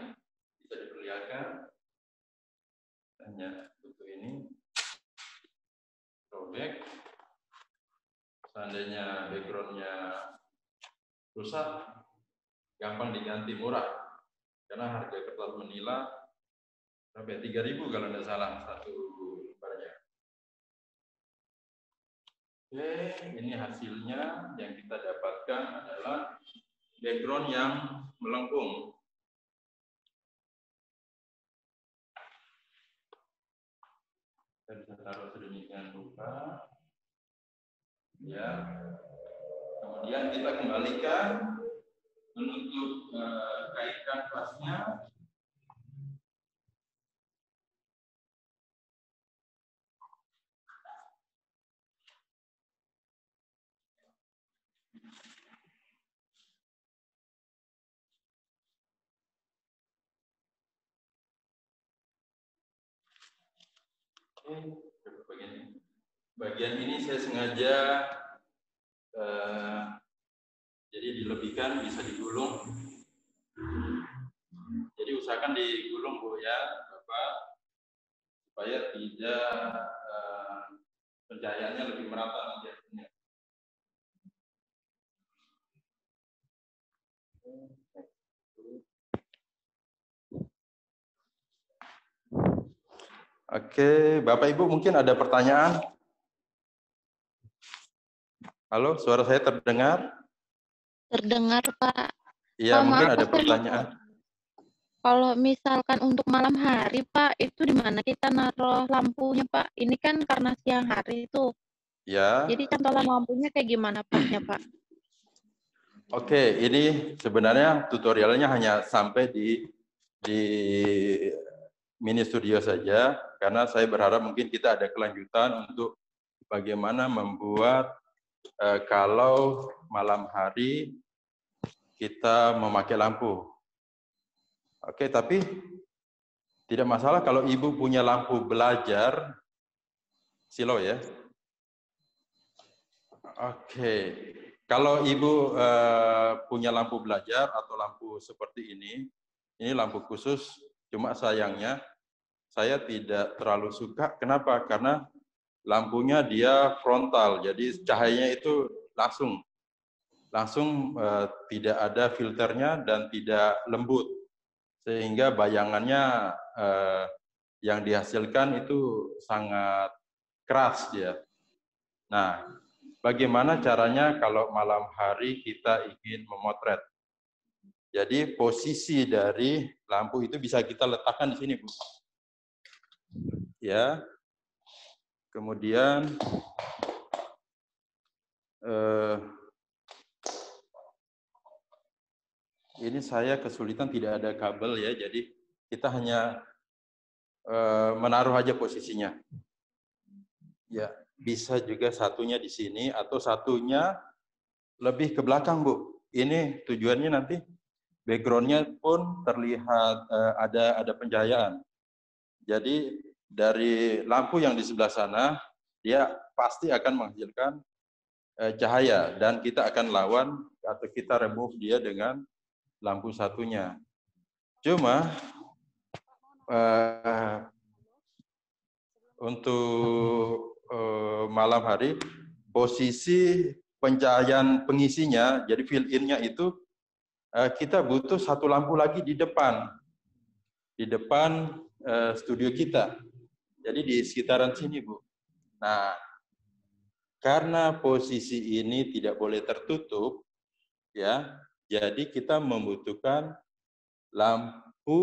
bisa diperlihatkan. Hanya butuh ini. Robek. Seandainya background-nya rusak, gampang diganti, murah. Karena harga kertas manila Sampai 3.000 kalau tidak salah satu lembarnya. Oke, ini hasilnya yang kita dapatkan adalah background yang melengkung. Kita bisa taruh sedemikian rupa. Ya. Kemudian kita kembalikan menutup kain kanvasnya. Bagian ini saya sengaja jadi dilebihkan, bisa digulung. Jadi usahakan digulung Bu ya, Bapak, supaya tidak pencahayaannya lebih merata nanti hasilnya. Oke, Bapak Ibu mungkin ada pertanyaan? Halo, suara saya terdengar? Terdengar, Pak. Iya, mungkin maaf, ada Pak, pertanyaan. kalau misalkan untuk malam hari, Pak, itu di mana kita naruh lampunya, Pak? Ini kan karena siang hari itu. Ya. Jadi cantolan lampunya kayak gimana, Paknya, Pak? Oke, ini sebenarnya tutorialnya hanya sampai di mini studio saja, karena saya berharap mungkin kita ada kelanjutan untuk bagaimana membuat kalau malam hari kita memakai lampu. Oke, tapi tidak masalah kalau Ibu punya lampu belajar, silo ya. Oke, kalau Ibu punya lampu belajar atau lampu seperti ini lampu khusus, cuma sayangnya saya tidak terlalu suka. Kenapa? Karena lampunya dia frontal, jadi cahayanya itu langsung tidak ada filternya dan tidak lembut, sehingga bayangannya yang dihasilkan itu sangat keras dia. Nah, bagaimana caranya kalau malam hari kita ingin memotret? Jadi posisi dari lampu itu bisa kita letakkan di sini, Bu. Ya. Kemudian ini saya kesulitan tidak ada kabel ya, jadi kita hanya menaruh aja posisinya. Ya, bisa juga satunya di sini atau satunya lebih ke belakang, Bu. Ini tujuannya nanti background-nya pun terlihat ada pencahayaan. Jadi dari lampu yang di sebelah sana, dia pasti akan menghasilkan cahaya dan kita akan lawan atau kita remove dia dengan lampu satunya. Cuma untuk malam hari, posisi pencahayaan pengisinya, jadi fill-in-nya itu kita butuh satu lampu lagi di depan studio kita. Jadi di sekitaran sini, Bu. Nah, karena posisi ini tidak boleh tertutup, ya, jadi kita membutuhkan lampu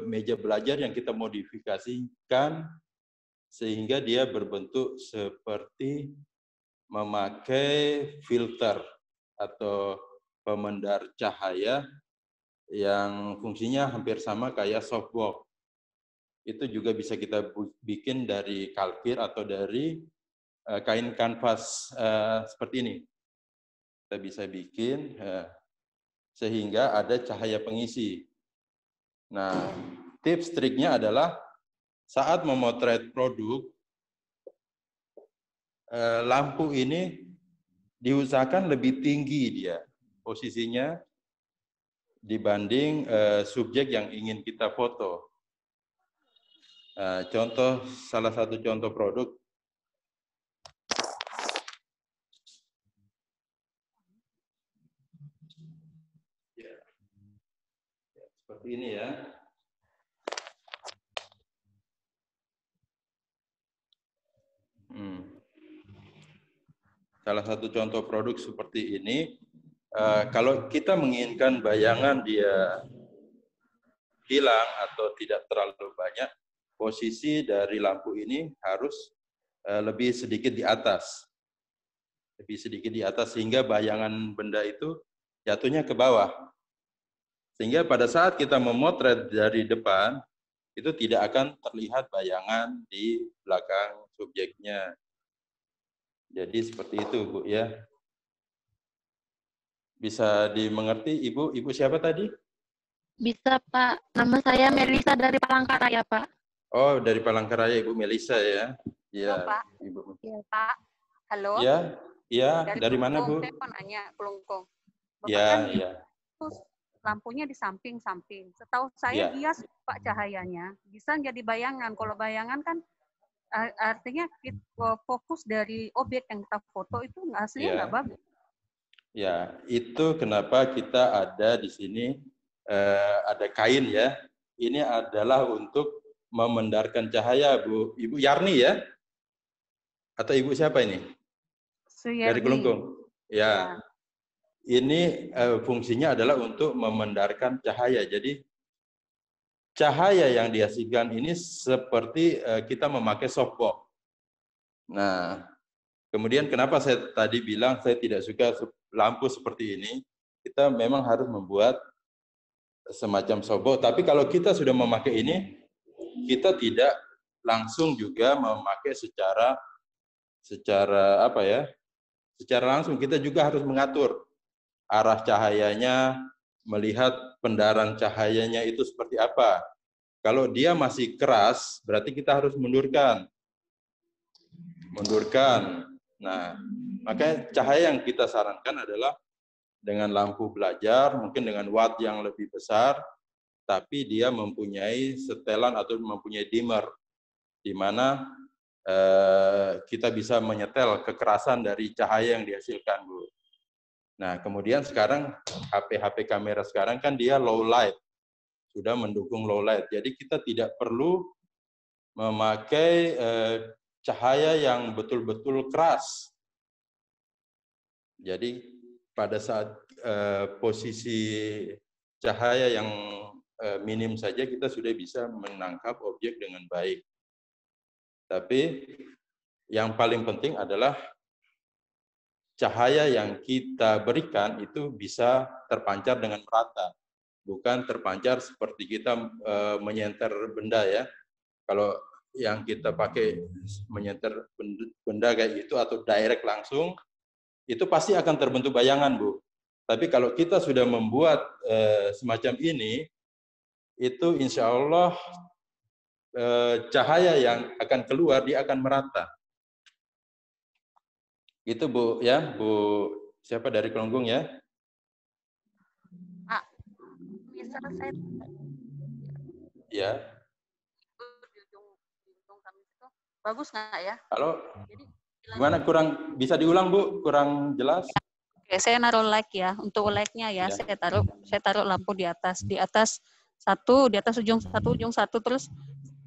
meja belajar yang kita modifikasikan sehingga dia berbentuk seperti memakai filter atau pemendar cahaya yang fungsinya hampir sama kayak softbox. Itu juga bisa kita bikin dari kalkir atau dari kain kanvas seperti ini. Kita bisa bikin sehingga ada cahaya pengisi. Nah, tips triknya adalah saat memotret produk, lampu ini diusahakan lebih tinggi dia posisinya dibanding subjek yang ingin kita foto. Salah satu contoh produk. Ya, seperti ini ya. salah satu contoh produk seperti ini, kalau kita menginginkan bayangan dia hilang atau tidak terlalu banyak, posisi dari lampu ini harus lebih sedikit di atas. Lebih sedikit di atas sehingga bayangan benda itu jatuhnya ke bawah. Sehingga pada saat kita memotret dari depan, itu tidak akan terlihat bayangan di belakang subjeknya. Jadi seperti itu, Bu, ya. Bisa dimengerti, Ibu? Ibu siapa tadi? Bisa, Pak. Nama saya Melisa dari Palangkaraya, Pak. Oh, dari Palangkaraya, Ibu Melisa ya. Iya, Pak. Ibu. Iya, Pak. Halo. Iya, iya. Dari mana, Bu? Saya mau nanya, Kelungkung. Bapak Iya, kan iya. lampunya di samping-samping. Setahu saya Iya. bias Pak cahayanya. Bisa jadi bayangan. Kalau bayangan kan artinya fokus dari objek yang kita foto itu hasilnya nggak bagus. Ya, itu kenapa kita ada di sini, ada kain ya. Ini adalah untuk memendarkan cahaya, Bu. Ibu Yarni ya? Atau Ibu siapa ini? Dari Kelungkung. Ya. Ini fungsinya adalah untuk memendarkan cahaya. Jadi cahaya yang dihasilkan ini seperti kita memakai softbox. Nah, kemudian kenapa saya tadi bilang saya tidak suka lampu seperti ini? Kita memang harus membuat semacam softbox. Tapi kalau kita sudah memakai ini, kita tidak langsung juga memakai secara apa ya? Secara langsung kita juga harus mengatur arah cahayanya, melihat pendaran cahayanya itu seperti apa. Kalau dia masih keras, berarti kita harus mundurkan. Nah, makanya cahaya yang kita sarankan adalah dengan lampu belajar, mungkin dengan watt yang lebih besar, tapi dia mempunyai setelan atau mempunyai dimmer, di mana kita bisa menyetel kekerasan dari cahaya yang dihasilkan, Bu. Nah, kemudian sekarang HP kamera sekarang kan dia low light, sudah mendukung low light. Jadi kita tidak perlu memakai cahaya yang betul-betul keras. Jadi pada saat posisi cahaya yang minim saja kita sudah bisa menangkap objek dengan baik. Tapi yang paling penting adalah cahaya yang kita berikan itu bisa terpancar dengan merata, bukan terpancar seperti kita menyenter benda ya. Kalau yang kita pakai menyenter benda kayak itu atau direct langsung, itu pasti akan terbentuk bayangan, Bu. Tapi kalau kita sudah membuat semacam ini, itu insya Allah cahaya yang akan keluar dia akan merata. Itu Bu ya, Bu siapa dari Kelungkung ya? Bisa saya Ya. bagus nggak ya? Halo. Gimana kurang bisa diulang Bu? Kurang jelas? Oke, saya naruh light ya. Untuk light-nya ya, saya taruh lampu di atas satu, di atas ujung satu, terus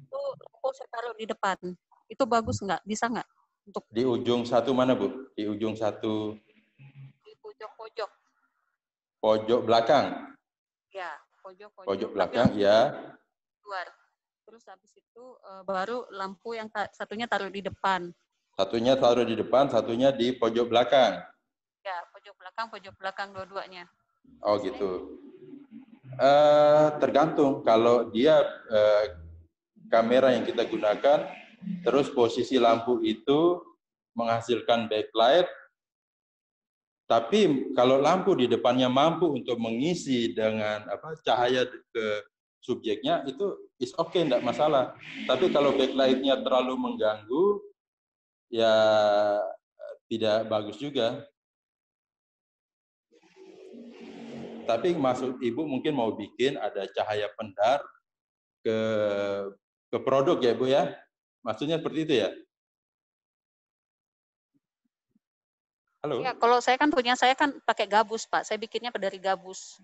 itu lampu saya taruh di depan. Itu bagus nggak? Bisa nggak? Untuk di ujung satu mana, Bu? Di ujung satu. Di pojok-pojok. Pojok belakang. Ya, pojok belakang, ya. Luar. Terus habis itu baru lampu yang satunya taruh di depan. Satunya taruh di depan, satunya di pojok belakang. Ya, pojok belakang dua-duanya. Oh gitu. Tergantung kalau dia kamera yang kita gunakan, terus posisi lampu itu menghasilkan backlight, tapi kalau lampu di depannya mampu untuk mengisi dengan cahaya ke subjeknya, itu is okay, enggak masalah. Tapi kalau backlight-nya terlalu mengganggu, ya tidak bagus juga. Tapi maksud Ibu mungkin mau bikin ada cahaya pendar ke produk ya Bu ya? Maksudnya seperti itu ya? Halo? Ya, kalau saya kan pakai gabus, Pak. Saya bikinnya dari gabus.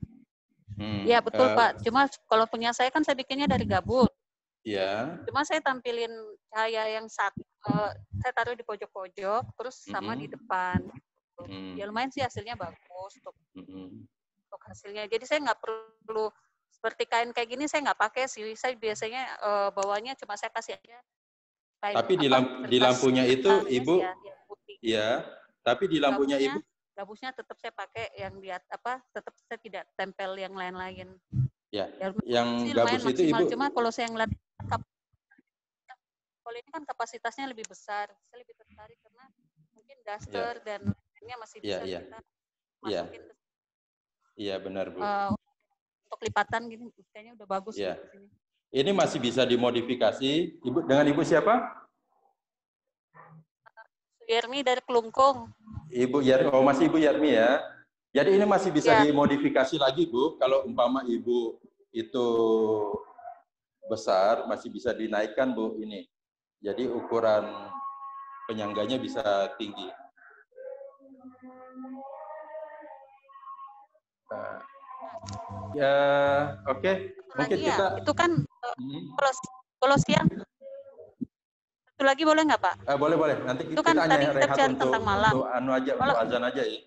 Ya, betul, Pak. Cuma kalau punya saya kan saya bikinnya dari gabus. Ya. Cuma saya tampilin cahaya yang saya taruh di pojok-pojok, terus sama di depan. Ya lumayan sih hasilnya bagus untuk hasilnya. Jadi saya nggak perlu seperti kain kayak gini, saya nggak pakai sih. Saya biasanya bawahnya cuma saya kasih aja kain. Tapi di lampunya itu Ibu, yang putih. ya. Tapi di lampunya Ibu, gabusnya tetap saya pakai yang tetap saya tidak tempel yang lain-lain. Ya, yang gabus itu maksimal. Ibu. Cuma kalau saya ngeliat kalau ini kan kapasitasnya lebih besar, saya lebih tertarik karena mungkin daster dan lainnya masih bisa kita masukin ke. Iya benar Bu. Untuk lipatan gini, kayaknya udah bagus. Ya. Ini masih bisa dimodifikasi. Ibu dengan Ibu siapa? Yarmi dari Kelungkung. Ibu Yarmi, masih Ibu Yarmi ya. Jadi ini masih bisa dimodifikasi lagi Bu. Kalau umpama Ibu itu besar, masih bisa dinaikkan Bu ini. Jadi ukuran penyangganya bisa tinggi. Ya, oke. Mungkin kita. Itu kan kalau siang. Satu lagi boleh nggak Pak? Boleh. Nanti itu kan kita tadi rehat tentang malam. untuk untuk azan aja ya.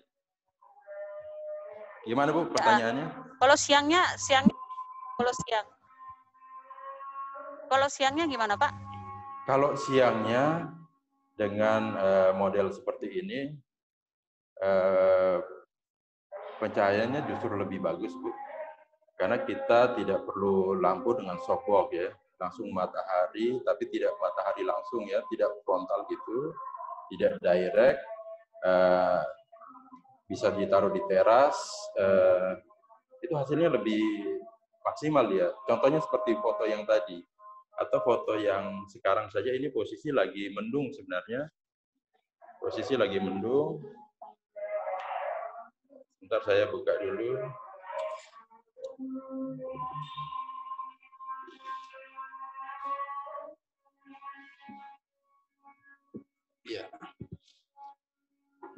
Gimana Bu pertanyaannya? Kalau siangnya gimana Pak? Kalau siangnya dengan model seperti ini pencahayaannya justru lebih bagus Bu. Karena kita tidak perlu lampu dengan softbox ya, langsung matahari, tapi tidak matahari langsung ya, tidak frontal gitu, tidak direct, bisa ditaruh di teras, itu hasilnya lebih maksimal ya. Contohnya seperti foto yang tadi, atau foto yang sekarang saja ini posisi lagi mendung sebenarnya, posisi lagi mendung. Sebentar saya buka dulu. Ya.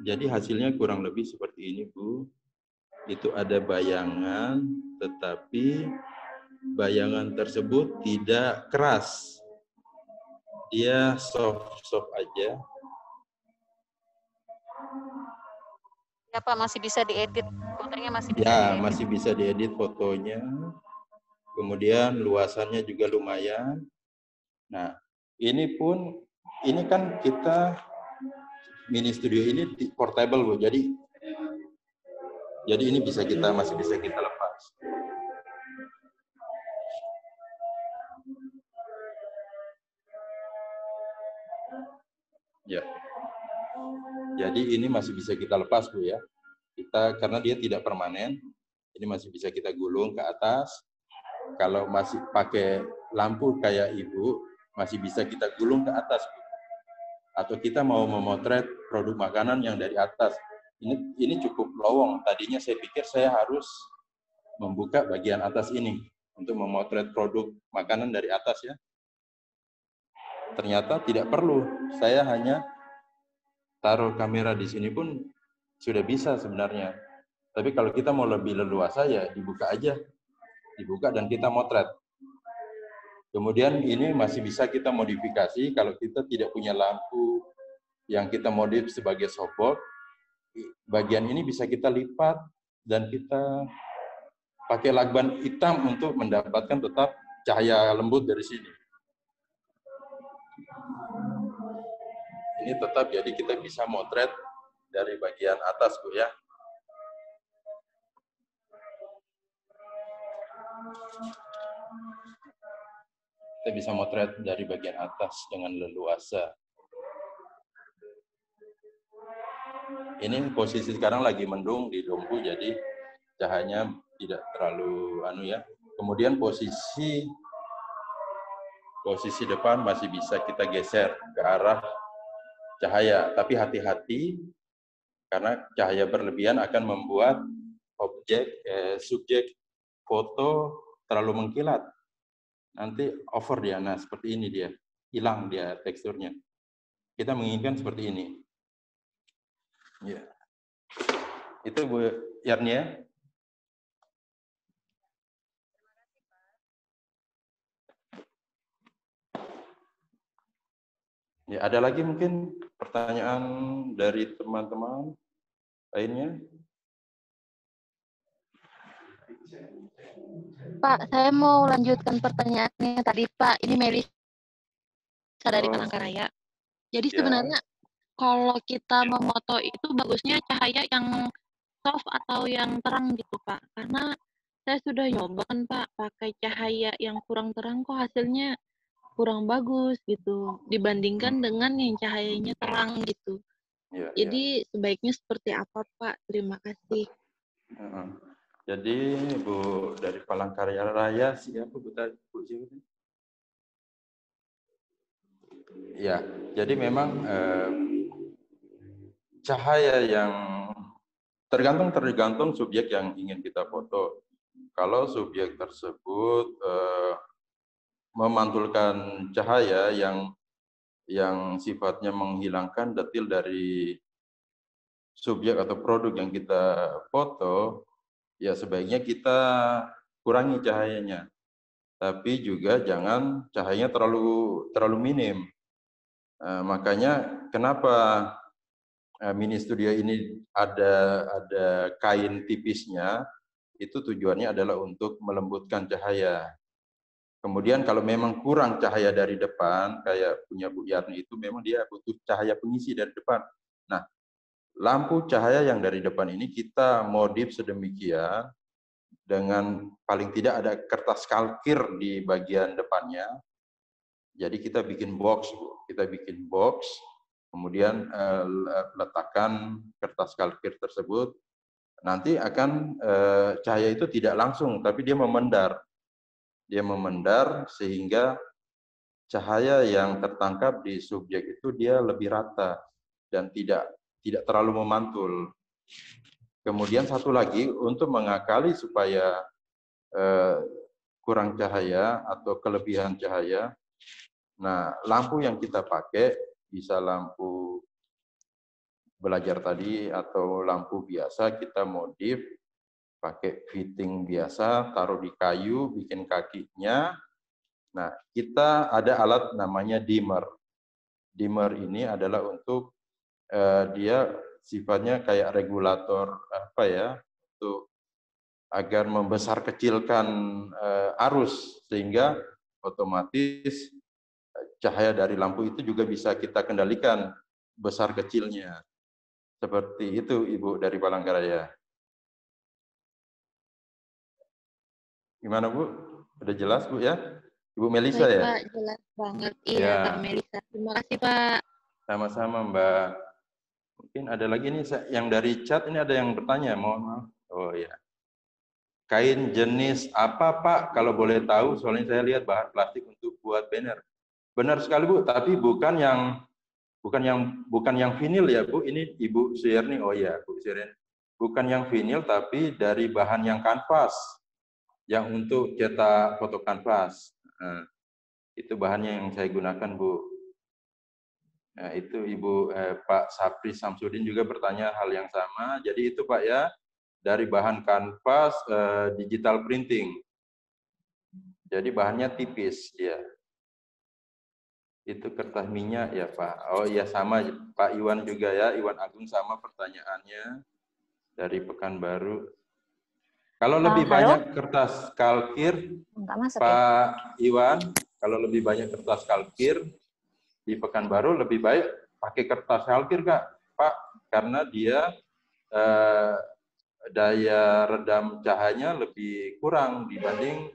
Jadi hasilnya kurang lebih seperti ini, Bu. Itu ada bayangan, tetapi bayangan tersebut tidak keras. Dia soft aja. Ya Pak, masih bisa diedit. Fotonya masih bisa diedit. Masih bisa diedit fotonya. Kemudian luasannya juga lumayan. Nah, ini kan kita mini studio ini portable Bu. Jadi ini masih bisa kita lepas. Ya. Jadi ini masih bisa kita lepas Bu ya. Karena dia tidak permanen, ini masih bisa kita gulung ke atas. Kalau masih pakai lampu kayak Ibu, masih bisa kita gulung ke atas Bu. Atau kita mau memotret produk makanan yang dari atas. Ini cukup lowong. Tadinya saya pikir saya harus membuka bagian atas ini untuk memotret produk makanan dari atas ya. Ternyata tidak perlu. Saya hanya taruh kamera di sini pun sudah bisa sebenarnya. Tapi kalau kita mau lebih leluasa ya dibuka aja. Dibuka dan kita motret. Kemudian ini masih bisa kita modifikasi kalau kita tidak punya lampu yang kita modif sebagai softbox. Bagian ini bisa kita lipat dan kita pakai lakban hitam untuk mendapatkan tetap cahaya lembut dari sini. Ini tetap jadi kita bisa motret dari bagian atas Bu ya. Kita bisa motret dari bagian atas dengan leluasa. Ini posisi sekarang lagi mendung di Dompu, jadi cahayanya tidak terlalu Kemudian posisi depan masih bisa kita geser ke arah cahaya, tapi hati-hati karena cahaya berlebihan akan membuat subjek foto terlalu mengkilat. Nanti over dia, seperti ini dia, hilang dia teksturnya. Kita menginginkan seperti ini. Ya. Itu Bu Yarni ya. Ya, ada lagi mungkin pertanyaan dari teman-teman lainnya? Pak, saya mau lanjutkan pertanyaannya tadi, Pak. Ini Melisa dari Oh, Palangkaraya. Jadi ya. sebenarnya kalau kita memoto itu bagusnya cahaya yang soft atau yang terang gitu, Pak. Karena saya sudah nyoba kan, Pak, pakai cahaya yang kurang terang kok hasilnya kurang bagus gitu dibandingkan dengan yang cahayanya terang gitu. Ya, ya. Jadi sebaiknya seperti apa, Pak? Terima kasih. Jadi Bu dari Palangkaraya Raya siapa Bu tadi? Bu siapa? Ya, jadi memang cahaya yang tergantung subjek yang ingin kita foto. Kalau subjek tersebut memantulkan cahaya yang sifatnya menghilangkan detil dari subjek atau produk yang kita foto, ya sebaiknya kita kurangi cahayanya. Tapi juga jangan cahayanya terlalu minim. Makanya kenapa mini studio ini ada kain tipisnya, itu tujuannya adalah untuk melembutkan cahaya. Kemudian kalau memang kurang cahaya dari depan, kayak punya Bu Yarni itu memang dia butuh cahaya pengisi dari depan. Nah, lampu cahaya yang dari depan ini kita modif sedemikian, dengan paling tidak ada kertas kalkir di bagian depannya. Jadi kita bikin box, kemudian letakkan kertas kalkir tersebut, nanti akan cahaya itu tidak langsung, tapi dia memendar. Dia memendar sehingga cahaya yang tertangkap di subjek itu dia lebih rata dan tidak terlalu memantul. Kemudian satu lagi untuk mengakali supaya kurang cahaya atau kelebihan cahaya, nah lampu yang kita pakai bisa lampu belajar tadi atau lampu biasa kita modif pakai fitting biasa, taruh di kayu, bikin kakinya. Nah, kita ada alat namanya dimmer. Dimmer ini adalah untuk dia sifatnya kayak regulator apa ya, untuk agar membesar kecilkan arus sehingga otomatis cahaya dari lampu itu juga bisa kita kendalikan besar kecilnya. Seperti itu Ibu dari Palangkaraya. Gimana Bu? Udah jelas Bu ya? Ibu Melisa Baik, ya? Pak, jelas banget. Iya, Ya. Kak Melisa. Terima kasih, Pak. Sama-sama Mbak. Mungkin ada lagi nih yang dari chat ini ada yang bertanya, mohon maaf. Oh ya. Kain jenis apa Pak? Kalau boleh tahu, soalnya saya lihat bahan plastik untuk buat banner. Benar sekali Bu, tapi bukan yang vinil ya Bu. Ini Ibu Sirni. Oh ya, Bu Sirni. Bukan yang vinil tapi dari bahan yang kanvas. Yang untuk cetak foto kanvas. Nah, itu bahannya yang saya gunakan Bu. Nah, itu Ibu Pak Sapri Samsudin juga bertanya hal yang sama. Jadi itu Pak ya, dari bahan kanvas digital printing. Jadi bahannya tipis ya. Itu kertas minyak ya Pak. Oh iya sama Pak Iwan juga ya, Iwan Agung sama pertanyaannya dari Pekanbaru. Kalau lebih banyak kertas kalkir, Pak Iwan, kalau lebih banyak kertas kalkir di Pekanbaru lebih baik pakai kertas kalkir Kak, Pak, karena dia daya redam cahayanya lebih kurang dibanding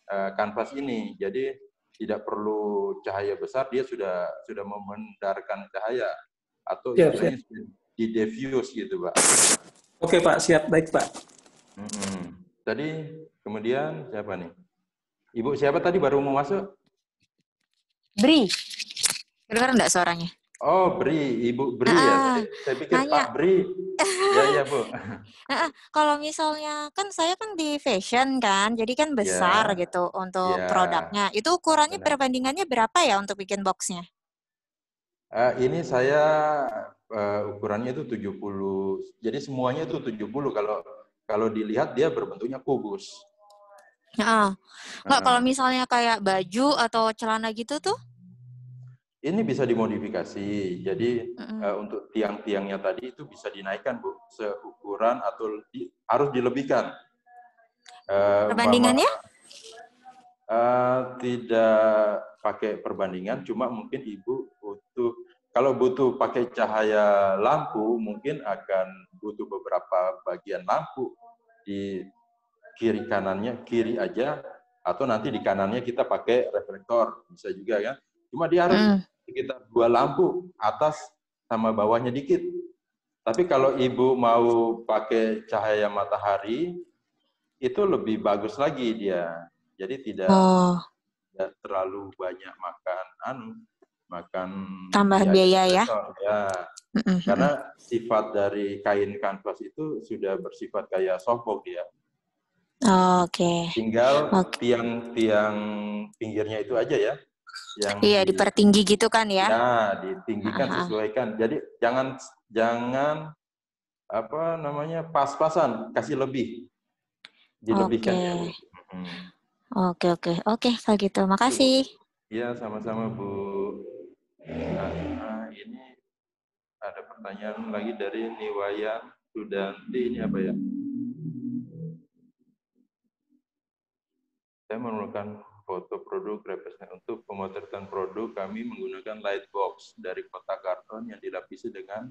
kanvas ini. Jadi tidak perlu cahaya besar, dia sudah memendarkan cahaya atau istilahnya di diffuse gitu Pak. Oke Pak, siap, baik Pak. Tadi kemudian siapa nih? Ibu siapa tadi baru mau masuk? Bri. Dengar enggak suaranya? Oh, Bri, Ibu Bri ya. Saya pikir nanya. Pak Bri. Ya Bu. Kalau misalnya kan saya kan di fashion kan, jadi kan besar gitu untuk produknya. Itu ukurannya perbandingannya berapa ya untuk bikin boxnya? Ini saya ukurannya itu 70. Jadi semuanya itu 70. Kalau dilihat dia berbentuknya kubus. Nggak, kalau misalnya kayak baju atau celana gitu tuh? Ini bisa dimodifikasi. Jadi untuk tiang-tiangnya tadi itu bisa dinaikkan, Bu, seukuran atau harus dilebihkan. Perbandingannya? Tidak pakai perbandingan, cuma mungkin Ibu kalau butuh pakai cahaya lampu, mungkin akan butuh beberapa bagian lampu di kiri kanannya, kiri aja, atau nanti di kanannya kita pakai reflektor, bisa juga ya. Cuma dia harus sekitar 2 lampu, atas sama bawahnya dikit. Tapi kalau Ibu mau pakai cahaya matahari, itu lebih bagus lagi dia. Jadi tidak terlalu banyak makan tambahan biaya ya. Karena sifat dari kain kanvas itu sudah bersifat kayak softbox dia. Oke. Tinggal tiang-tiang pinggirnya itu aja ya. Iya, dipertinggi gitu kan ya? Ya, ditinggikan sesuaikan. Jadi jangan pas-pasan, kasih lebih. Dilebihkan. Oke, kalau gitu. Makasih. Iya, sama-sama Bu. Ini ada pertanyaan lagi dari Niwayan Sudanti. Ini apa ya? Saya memerlukan foto produk representasi untuk pemotretan produk. Kami menggunakan lightbox dari kotak karton yang dilapisi dengan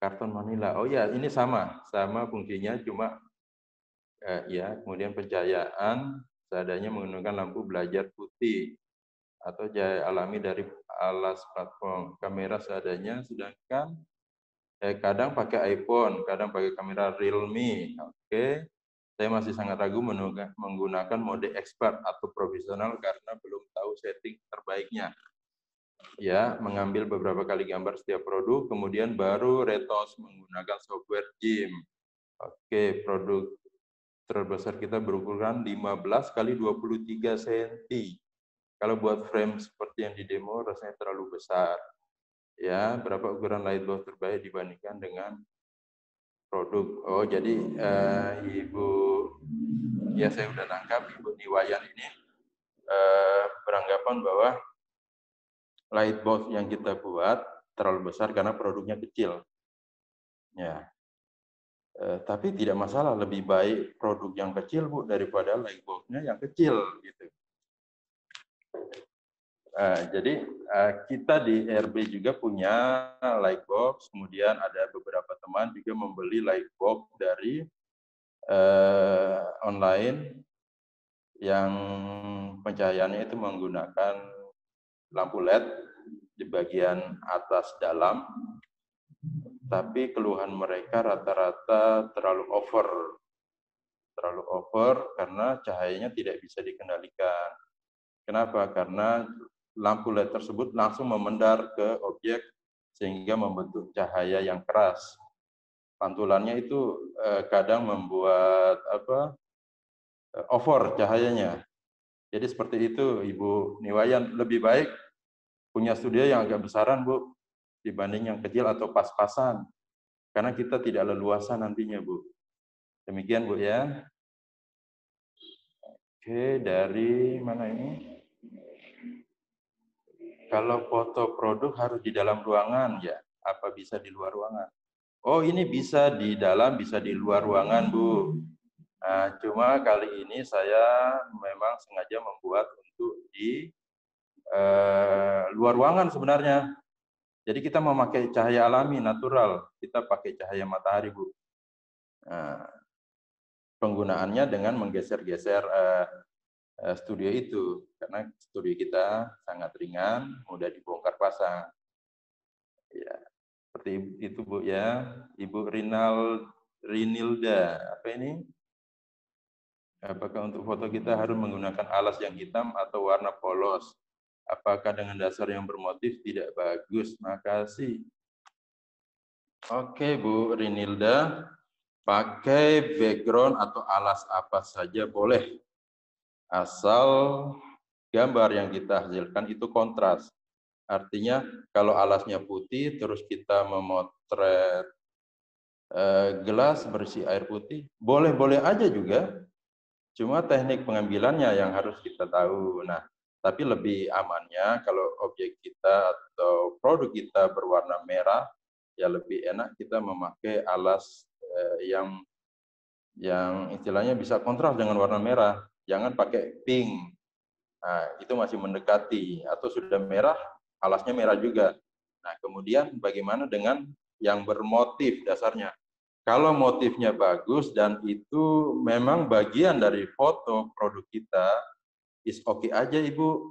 karton Manila. Oh ya, ini sama fungsinya, cuma kemudian pencahayaan seadanya menggunakan lampu belajar putih atau cahaya alami dari alas platform. Kamera seadanya, sedangkan kadang pakai iPhone, kadang pakai kamera Realme. Oke. Saya masih sangat ragu menggunakan mode expert atau profesional karena belum tahu setting terbaiknya. Ya, mengambil beberapa kali gambar setiap produk, kemudian baru retos menggunakan software GIMP. Oke, produk terbesar kita berukuran 15 kali 23 cm. Kalau buat frame seperti yang di demo rasanya terlalu besar. Ya, berapa ukuran lightbox terbaik dibandingkan dengan produk? Oh, jadi Ibu, ya saya udah nangkap, Ibu Niwayan ini beranggapan bahwa lightbox yang kita buat terlalu besar karena produknya kecil. Ya, tapi tidak masalah, lebih baik produk yang kecil, Bu, daripada lightbox-nya yang kecil gitu. Jadi kita di RB juga punya lightbox, kemudian ada beberapa teman juga membeli lightbox dari online yang pencahayaannya itu menggunakan lampu LED di bagian atas dalam, tapi keluhan mereka rata-rata terlalu over karena cahayanya tidak bisa dikendalikan. Kenapa? Karena lampu LED tersebut langsung memendar ke objek sehingga membentuk cahaya yang keras. Pantulannya itu kadang membuat over cahayanya. Jadi seperti itu, Ibu Niwayan, lebih baik punya studio yang agak besaran, Bu, dibanding yang kecil atau pas-pasan. Karena kita tidak leluasa nantinya, Bu. Demikian, Bu, ya. Oke, dari mana ini? Kalau foto produk harus di dalam ruangan, ya? Apa bisa di luar ruangan? Oh, ini bisa di dalam, bisa di luar ruangan, Bu. Nah, cuma kali ini saya memang sengaja membuat untuk di luar ruangan sebenarnya. Jadi kita memakai cahaya alami, natural. Kita pakai cahaya matahari, Bu. Nah, penggunaannya dengan menggeser-geser studio itu. Karena studio kita sangat ringan, mudah dibongkar pasang. Ya, seperti itu, Bu, ya. Ibu Rinilda, apa ini? Apakah untuk foto kita harus menggunakan alas yang hitam atau warna polos? Apakah dengan dasar yang bermotif tidak bagus? Makasih. Oke, Bu Rinilda, pakai background atau alas apa saja boleh. Asal gambar yang kita hasilkan itu kontras. Artinya kalau alasnya putih, terus kita memotret gelas berisi air putih, boleh-boleh aja juga. Cuma teknik pengambilannya yang harus kita tahu. Nah, Tapi lebih amannya kalau objek kita atau produk kita berwarna merah, ya lebih enak kita memakai alas yang istilahnya bisa kontras dengan warna merah. Jangan pakai pink. Nah, itu masih mendekati. Atau sudah merah, alasnya merah juga. Nah, kemudian bagaimana dengan yang bermotif dasarnya? Kalau motifnya bagus dan itu memang bagian dari foto produk kita, is oke aja Ibu.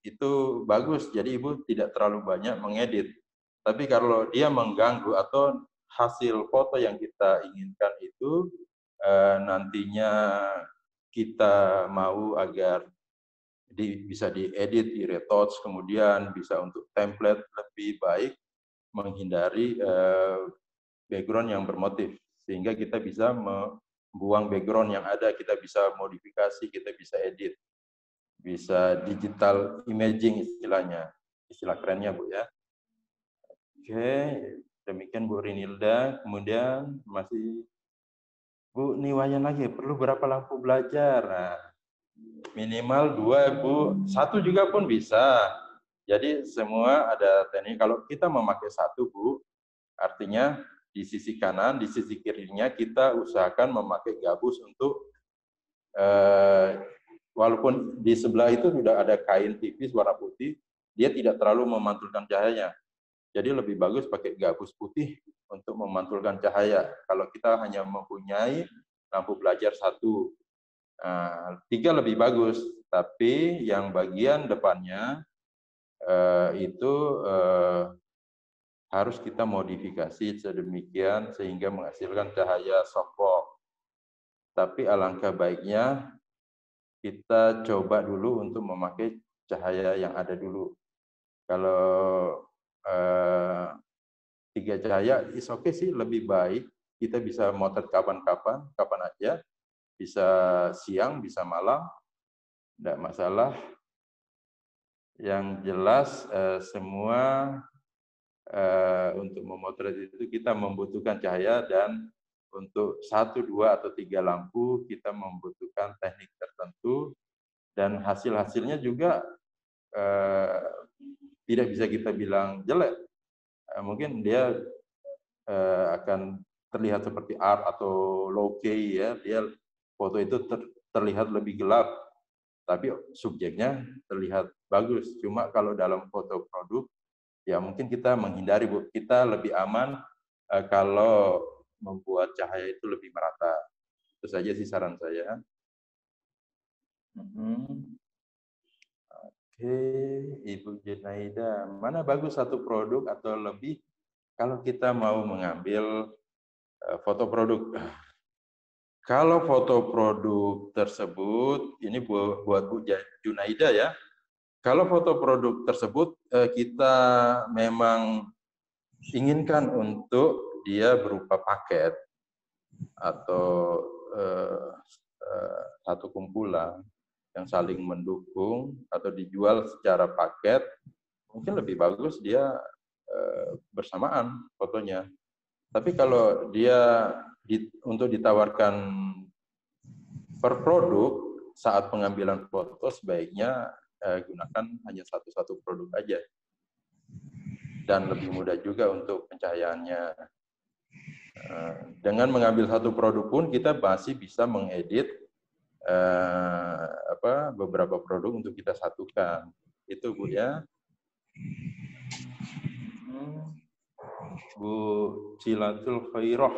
Itu bagus. Jadi Ibu tidak terlalu banyak mengedit. Tapi kalau dia mengganggu atau hasil foto yang kita inginkan itu nantinya kita mau agar bisa diedit, di-retouch, kemudian bisa untuk template lebih baik menghindari background yang bermotif. Sehingga kita bisa membuang background yang ada, kita bisa modifikasi, kita bisa edit. Bisa digital imaging istilahnya. Istilah kerennya, Bu ya. Oke, demikian Bu Rinilda. Kemudian masih Bu Niwayan lagi, perlu berapa lampu belajar? Nah, minimal 2, Bu. 1 juga pun bisa. Jadi semua ada teknik. Kalau kita memakai 1, Bu, artinya di sisi kanan, di sisi kirinya kita usahakan memakai gabus untuk walaupun di sebelah itu sudah ada kain tipis warna putih, dia tidak terlalu memantulkan cahayanya. Jadi lebih bagus pakai gabus putih untuk memantulkan cahaya. Kalau kita hanya mempunyai lampu belajar 1, 3 lebih bagus. Tapi yang bagian depannya itu harus kita modifikasi sedemikian sehingga menghasilkan cahaya softbox. Tapi alangkah baiknya kita coba dulu untuk memakai cahaya yang ada dulu. Kalau 3 cahaya, is oke sih, lebih baik. Kita bisa motret kapan aja. Bisa siang, bisa malam, tidak masalah. Yang jelas semua untuk memotret itu kita membutuhkan cahaya dan untuk 1, 2, atau 3 lampu kita membutuhkan teknik tertentu dan hasil-hasilnya juga tidak bisa kita bilang jelek. Mungkin dia akan terlihat seperti art atau low key ya, dia foto itu terlihat lebih gelap, tapi subjeknya terlihat bagus. Cuma kalau dalam foto produk, ya mungkin kita menghindari, Bu. Kita lebih aman kalau membuat cahaya itu lebih merata. Itu saja sih saran saya. Oke, Ibu Junaida, mana bagus 1 produk atau lebih kalau kita mau mengambil foto produk? Kalau foto produk tersebut, ini buat Bu Junaida ya, kalau foto produk tersebut kita memang inginkan untuk dia berupa paket atau satu kumpulan yang saling mendukung atau dijual secara paket, mungkin lebih bagus dia bersamaan fotonya. Tapi kalau dia untuk ditawarkan per produk, saat pengambilan foto sebaiknya gunakan hanya satu produk aja. Dan lebih mudah juga untuk pencahayaannya. Dengan mengambil 1 produk pun kita masih bisa mengedit beberapa produk untuk kita satukan. Itu Bu ya. Bu Cilatul Khairah.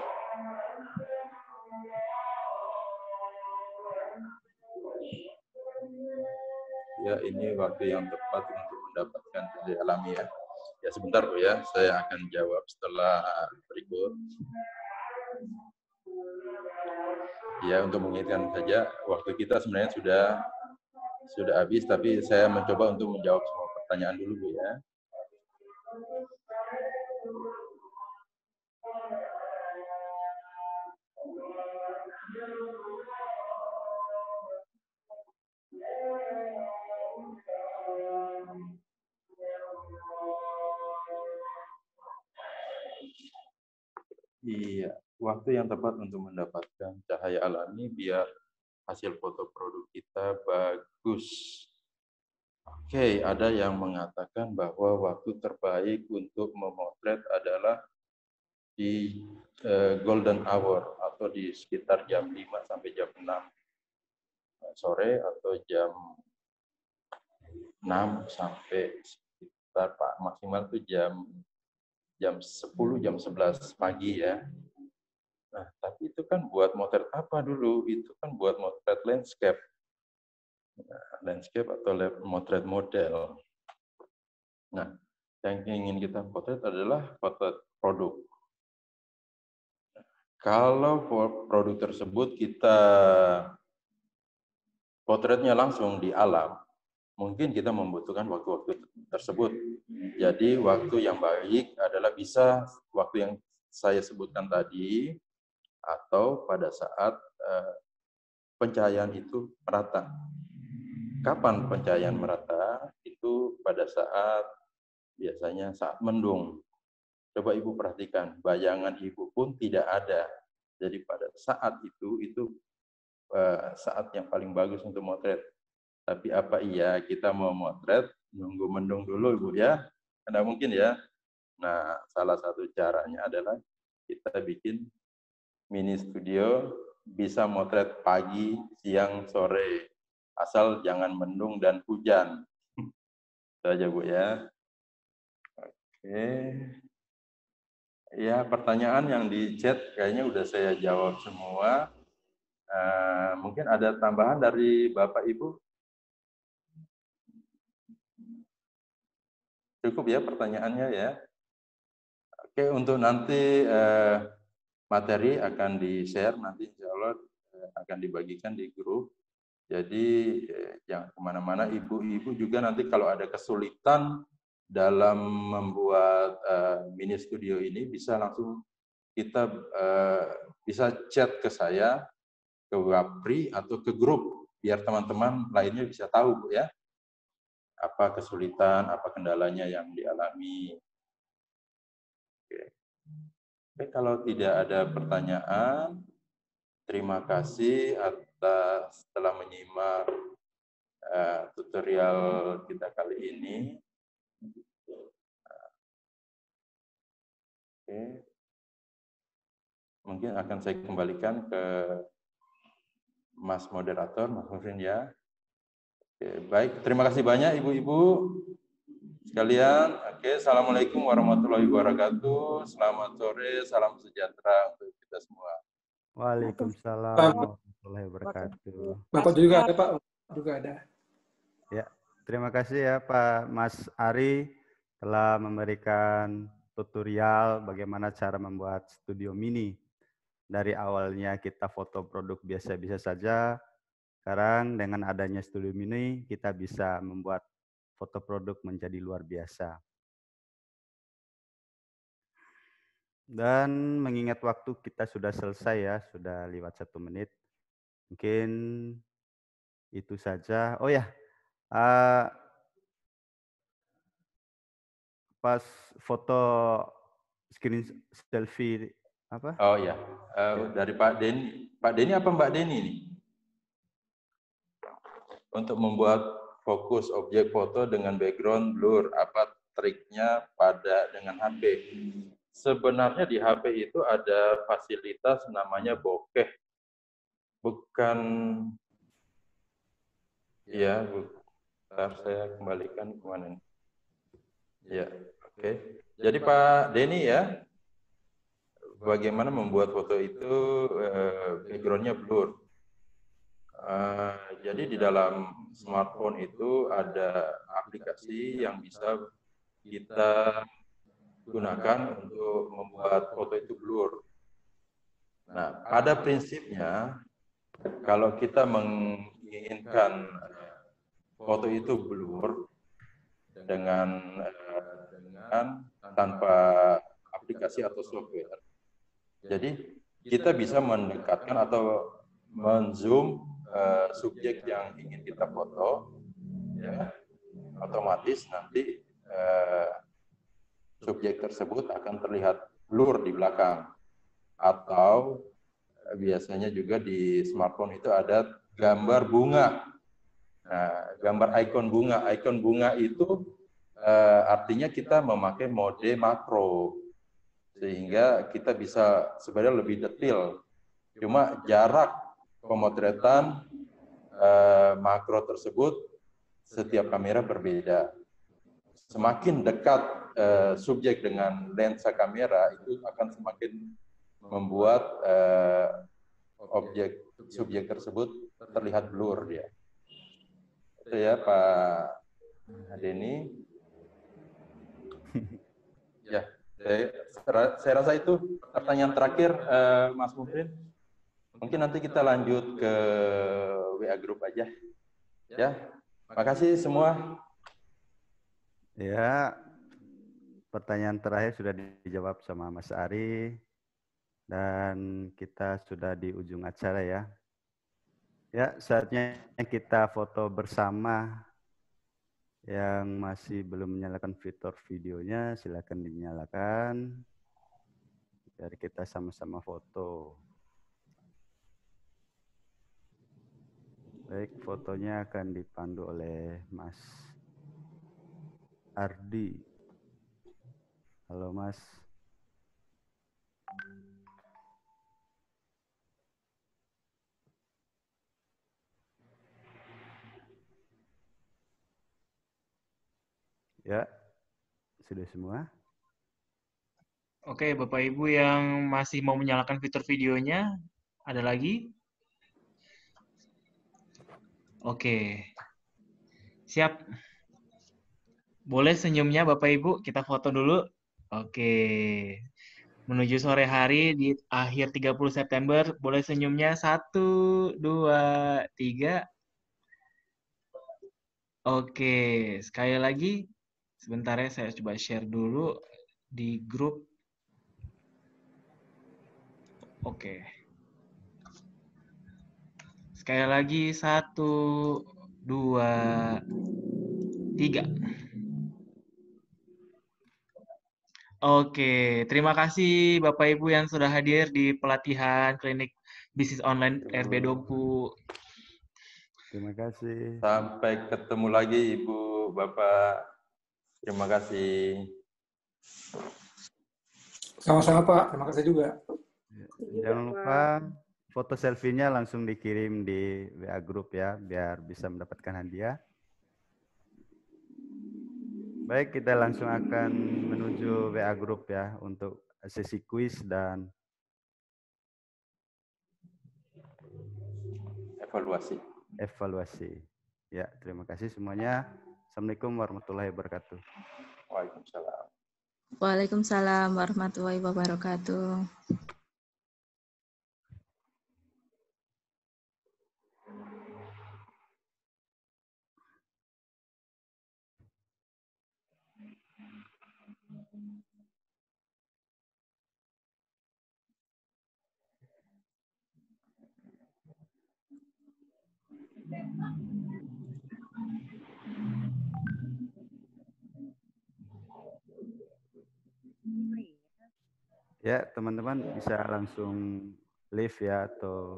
Ya, ini waktu yang tepat untuk mendapatkan cahaya alami ya. Ya sebentar Bu ya, saya akan jawab setelah berikut. Ya, untuk mengingatkan saja, waktu kita sebenarnya sudah habis, tapi saya mencoba untuk menjawab semua pertanyaan dulu Bu ya. Iya, waktu yang tepat untuk mendapatkan cahaya alami biar hasil foto produk kita bagus. Oke, ada yang mengatakan bahwa waktu terbaik untuk memotret adalah di golden hour atau di sekitar jam 5 sampai jam 6 sore atau jam 6 sampai sekitar maksimal itu jam 10, jam 11 pagi ya. Nah, tapi itu kan buat motret apa dulu? Itu kan buat motret landscape. Landscape atau motret model. Nah, yang ingin kita potret adalah potret produk. Kalau produk tersebut kita potretnya langsung di alam, mungkin kita membutuhkan waktu-waktu tersebut. Jadi waktu yang baik adalah bisa waktu yang saya sebutkan tadi, atau pada saat pencahayaan itu merata. Kapan pencahayaan merata? Itu pada saat, biasanya saat mendung. Coba Ibu perhatikan, bayangan Ibu pun tidak ada. Jadi pada saat itu saat yang paling bagus untuk motret. Tapi apa iya kita mau motret nunggu mendung dulu Ibu ya? Tidak mungkin ya. Nah, salah satu caranya adalah kita bikin mini studio, bisa motret pagi, siang, sore. Asal jangan mendung dan hujan. Itu aja Bu ya. Oke. Ya, pertanyaan yang di chat kayaknya udah saya jawab semua. Mungkin ada tambahan dari Bapak Ibu? Cukup ya pertanyaannya ya. Oke, untuk nanti materi akan di-share, nanti insya Allah akan dibagikan di grup. Jadi jangan kemana-mana, ibu-ibu juga nanti kalau ada kesulitan dalam membuat mini studio ini, bisa langsung kita bisa chat ke saya, ke Wapri atau ke grup, biar teman-teman lainnya bisa tahu Bu ya, apa kesulitan, apa kendalanya yang dialami. Oke, kalau tidak ada pertanyaan, terima kasih atas telah menyimak tutorial kita kali ini. Oke. Mungkin akan saya kembalikan ke Mas Moderator, Mas Mufrin ya. Oke, baik, terima kasih banyak Ibu-Ibu sekalian. Oke, Assalamualaikum warahmatullahi wabarakatuh. Selamat sore, salam sejahtera untuk kita semua. Waalaikumsalam warahmatullahi wabarakatuh. Bapak juga ada Pak, juga ada. Ya, terima kasih ya Pak Mas Ari telah memberikan tutorial bagaimana cara membuat studio mini. Dari awalnya kita foto produk biasa-biasa saja, sekarang dengan adanya studio mini kita bisa membuat foto produk menjadi luar biasa. Dan mengingat waktu kita sudah selesai ya, sudah lewat 1 menit. Mungkin itu saja. Oh ya, pas foto screen selfie apa? Oh ya, dari Pak Denny. Pak Denny apa Mbak Denny ini? Untuk membuat fokus objek foto dengan background blur, apa triknya dengan HP? Sebenarnya di HP itu ada fasilitas namanya bokeh. Bukan, ya, bentar saya kembalikan kemana nih. Ya, oke. Jadi Pak Denny ya, bagaimana membuat foto itu backgroundnya blur. Jadi di dalam smartphone itu ada aplikasi yang bisa kita gunakan untuk membuat foto itu blur. Nah, pada prinsipnya, kalau kita menginginkan foto itu blur dengan tanpa aplikasi atau software, jadi kita bisa mendekatkan atau menzoom subjek yang ingin kita foto, ya, otomatis nanti subjek tersebut akan terlihat blur di belakang. Atau biasanya juga di smartphone itu ada gambar bunga. Nah, gambar ikon bunga. Ikon bunga itu artinya kita memakai mode makro. Sehingga kita bisa sebenarnya lebih detail. Cuma jarak pemotretan makro tersebut setiap kamera berbeda. Semakin dekat subjek dengan lensa kamera itu akan semakin membuat subjek tersebut terlihat blur dia. Itu ya Pak Denny. Ya, saya rasa itu pertanyaan terakhir Mas Mufrin. Mungkin nanti kita lanjut ke WA Group aja. Ya, makasih semua. Ya, pertanyaan terakhir sudah dijawab sama Mas Ari. Dan kita sudah di ujung acara ya. Ya, saatnya kita foto bersama. Yang masih belum menyalakan fitur videonya, silakan dinyalakan. Biar kita sama-sama foto. Baik, fotonya akan dipandu oleh Mas Ardi. Halo Mas. Ya, sudah semua. Oke, Bapak Ibu yang masih mau menyalakan fitur videonya, ada lagi? Oke, siap. Boleh senyumnya Bapak Ibu, kita foto dulu. Oke, menuju sore hari di akhir 30 September, boleh senyumnya 1, 2, 3. Oke, sekali lagi, sebentar ya saya coba share dulu di grup. Oke. Sekali lagi, 1, 2, 3. Oke, terima kasih Bapak Ibu yang sudah hadir di pelatihan klinik bisnis online RB Dompu. Terima kasih. Sampai ketemu lagi Ibu, Bapak. Terima kasih. Sama-sama Pak, terima kasih juga. Jangan lupa foto selfie-nya langsung dikirim di WA Group ya, biar bisa mendapatkan hadiah. Baik, kita langsung akan menuju WA Group ya, untuk sesi kuis dan evaluasi. Ya, terima kasih semuanya. Assalamualaikum warahmatullahi wabarakatuh. Waalaikumsalam. Waalaikumsalam warahmatullahi wabarakatuh. Ya, teman-teman bisa langsung live ya, atau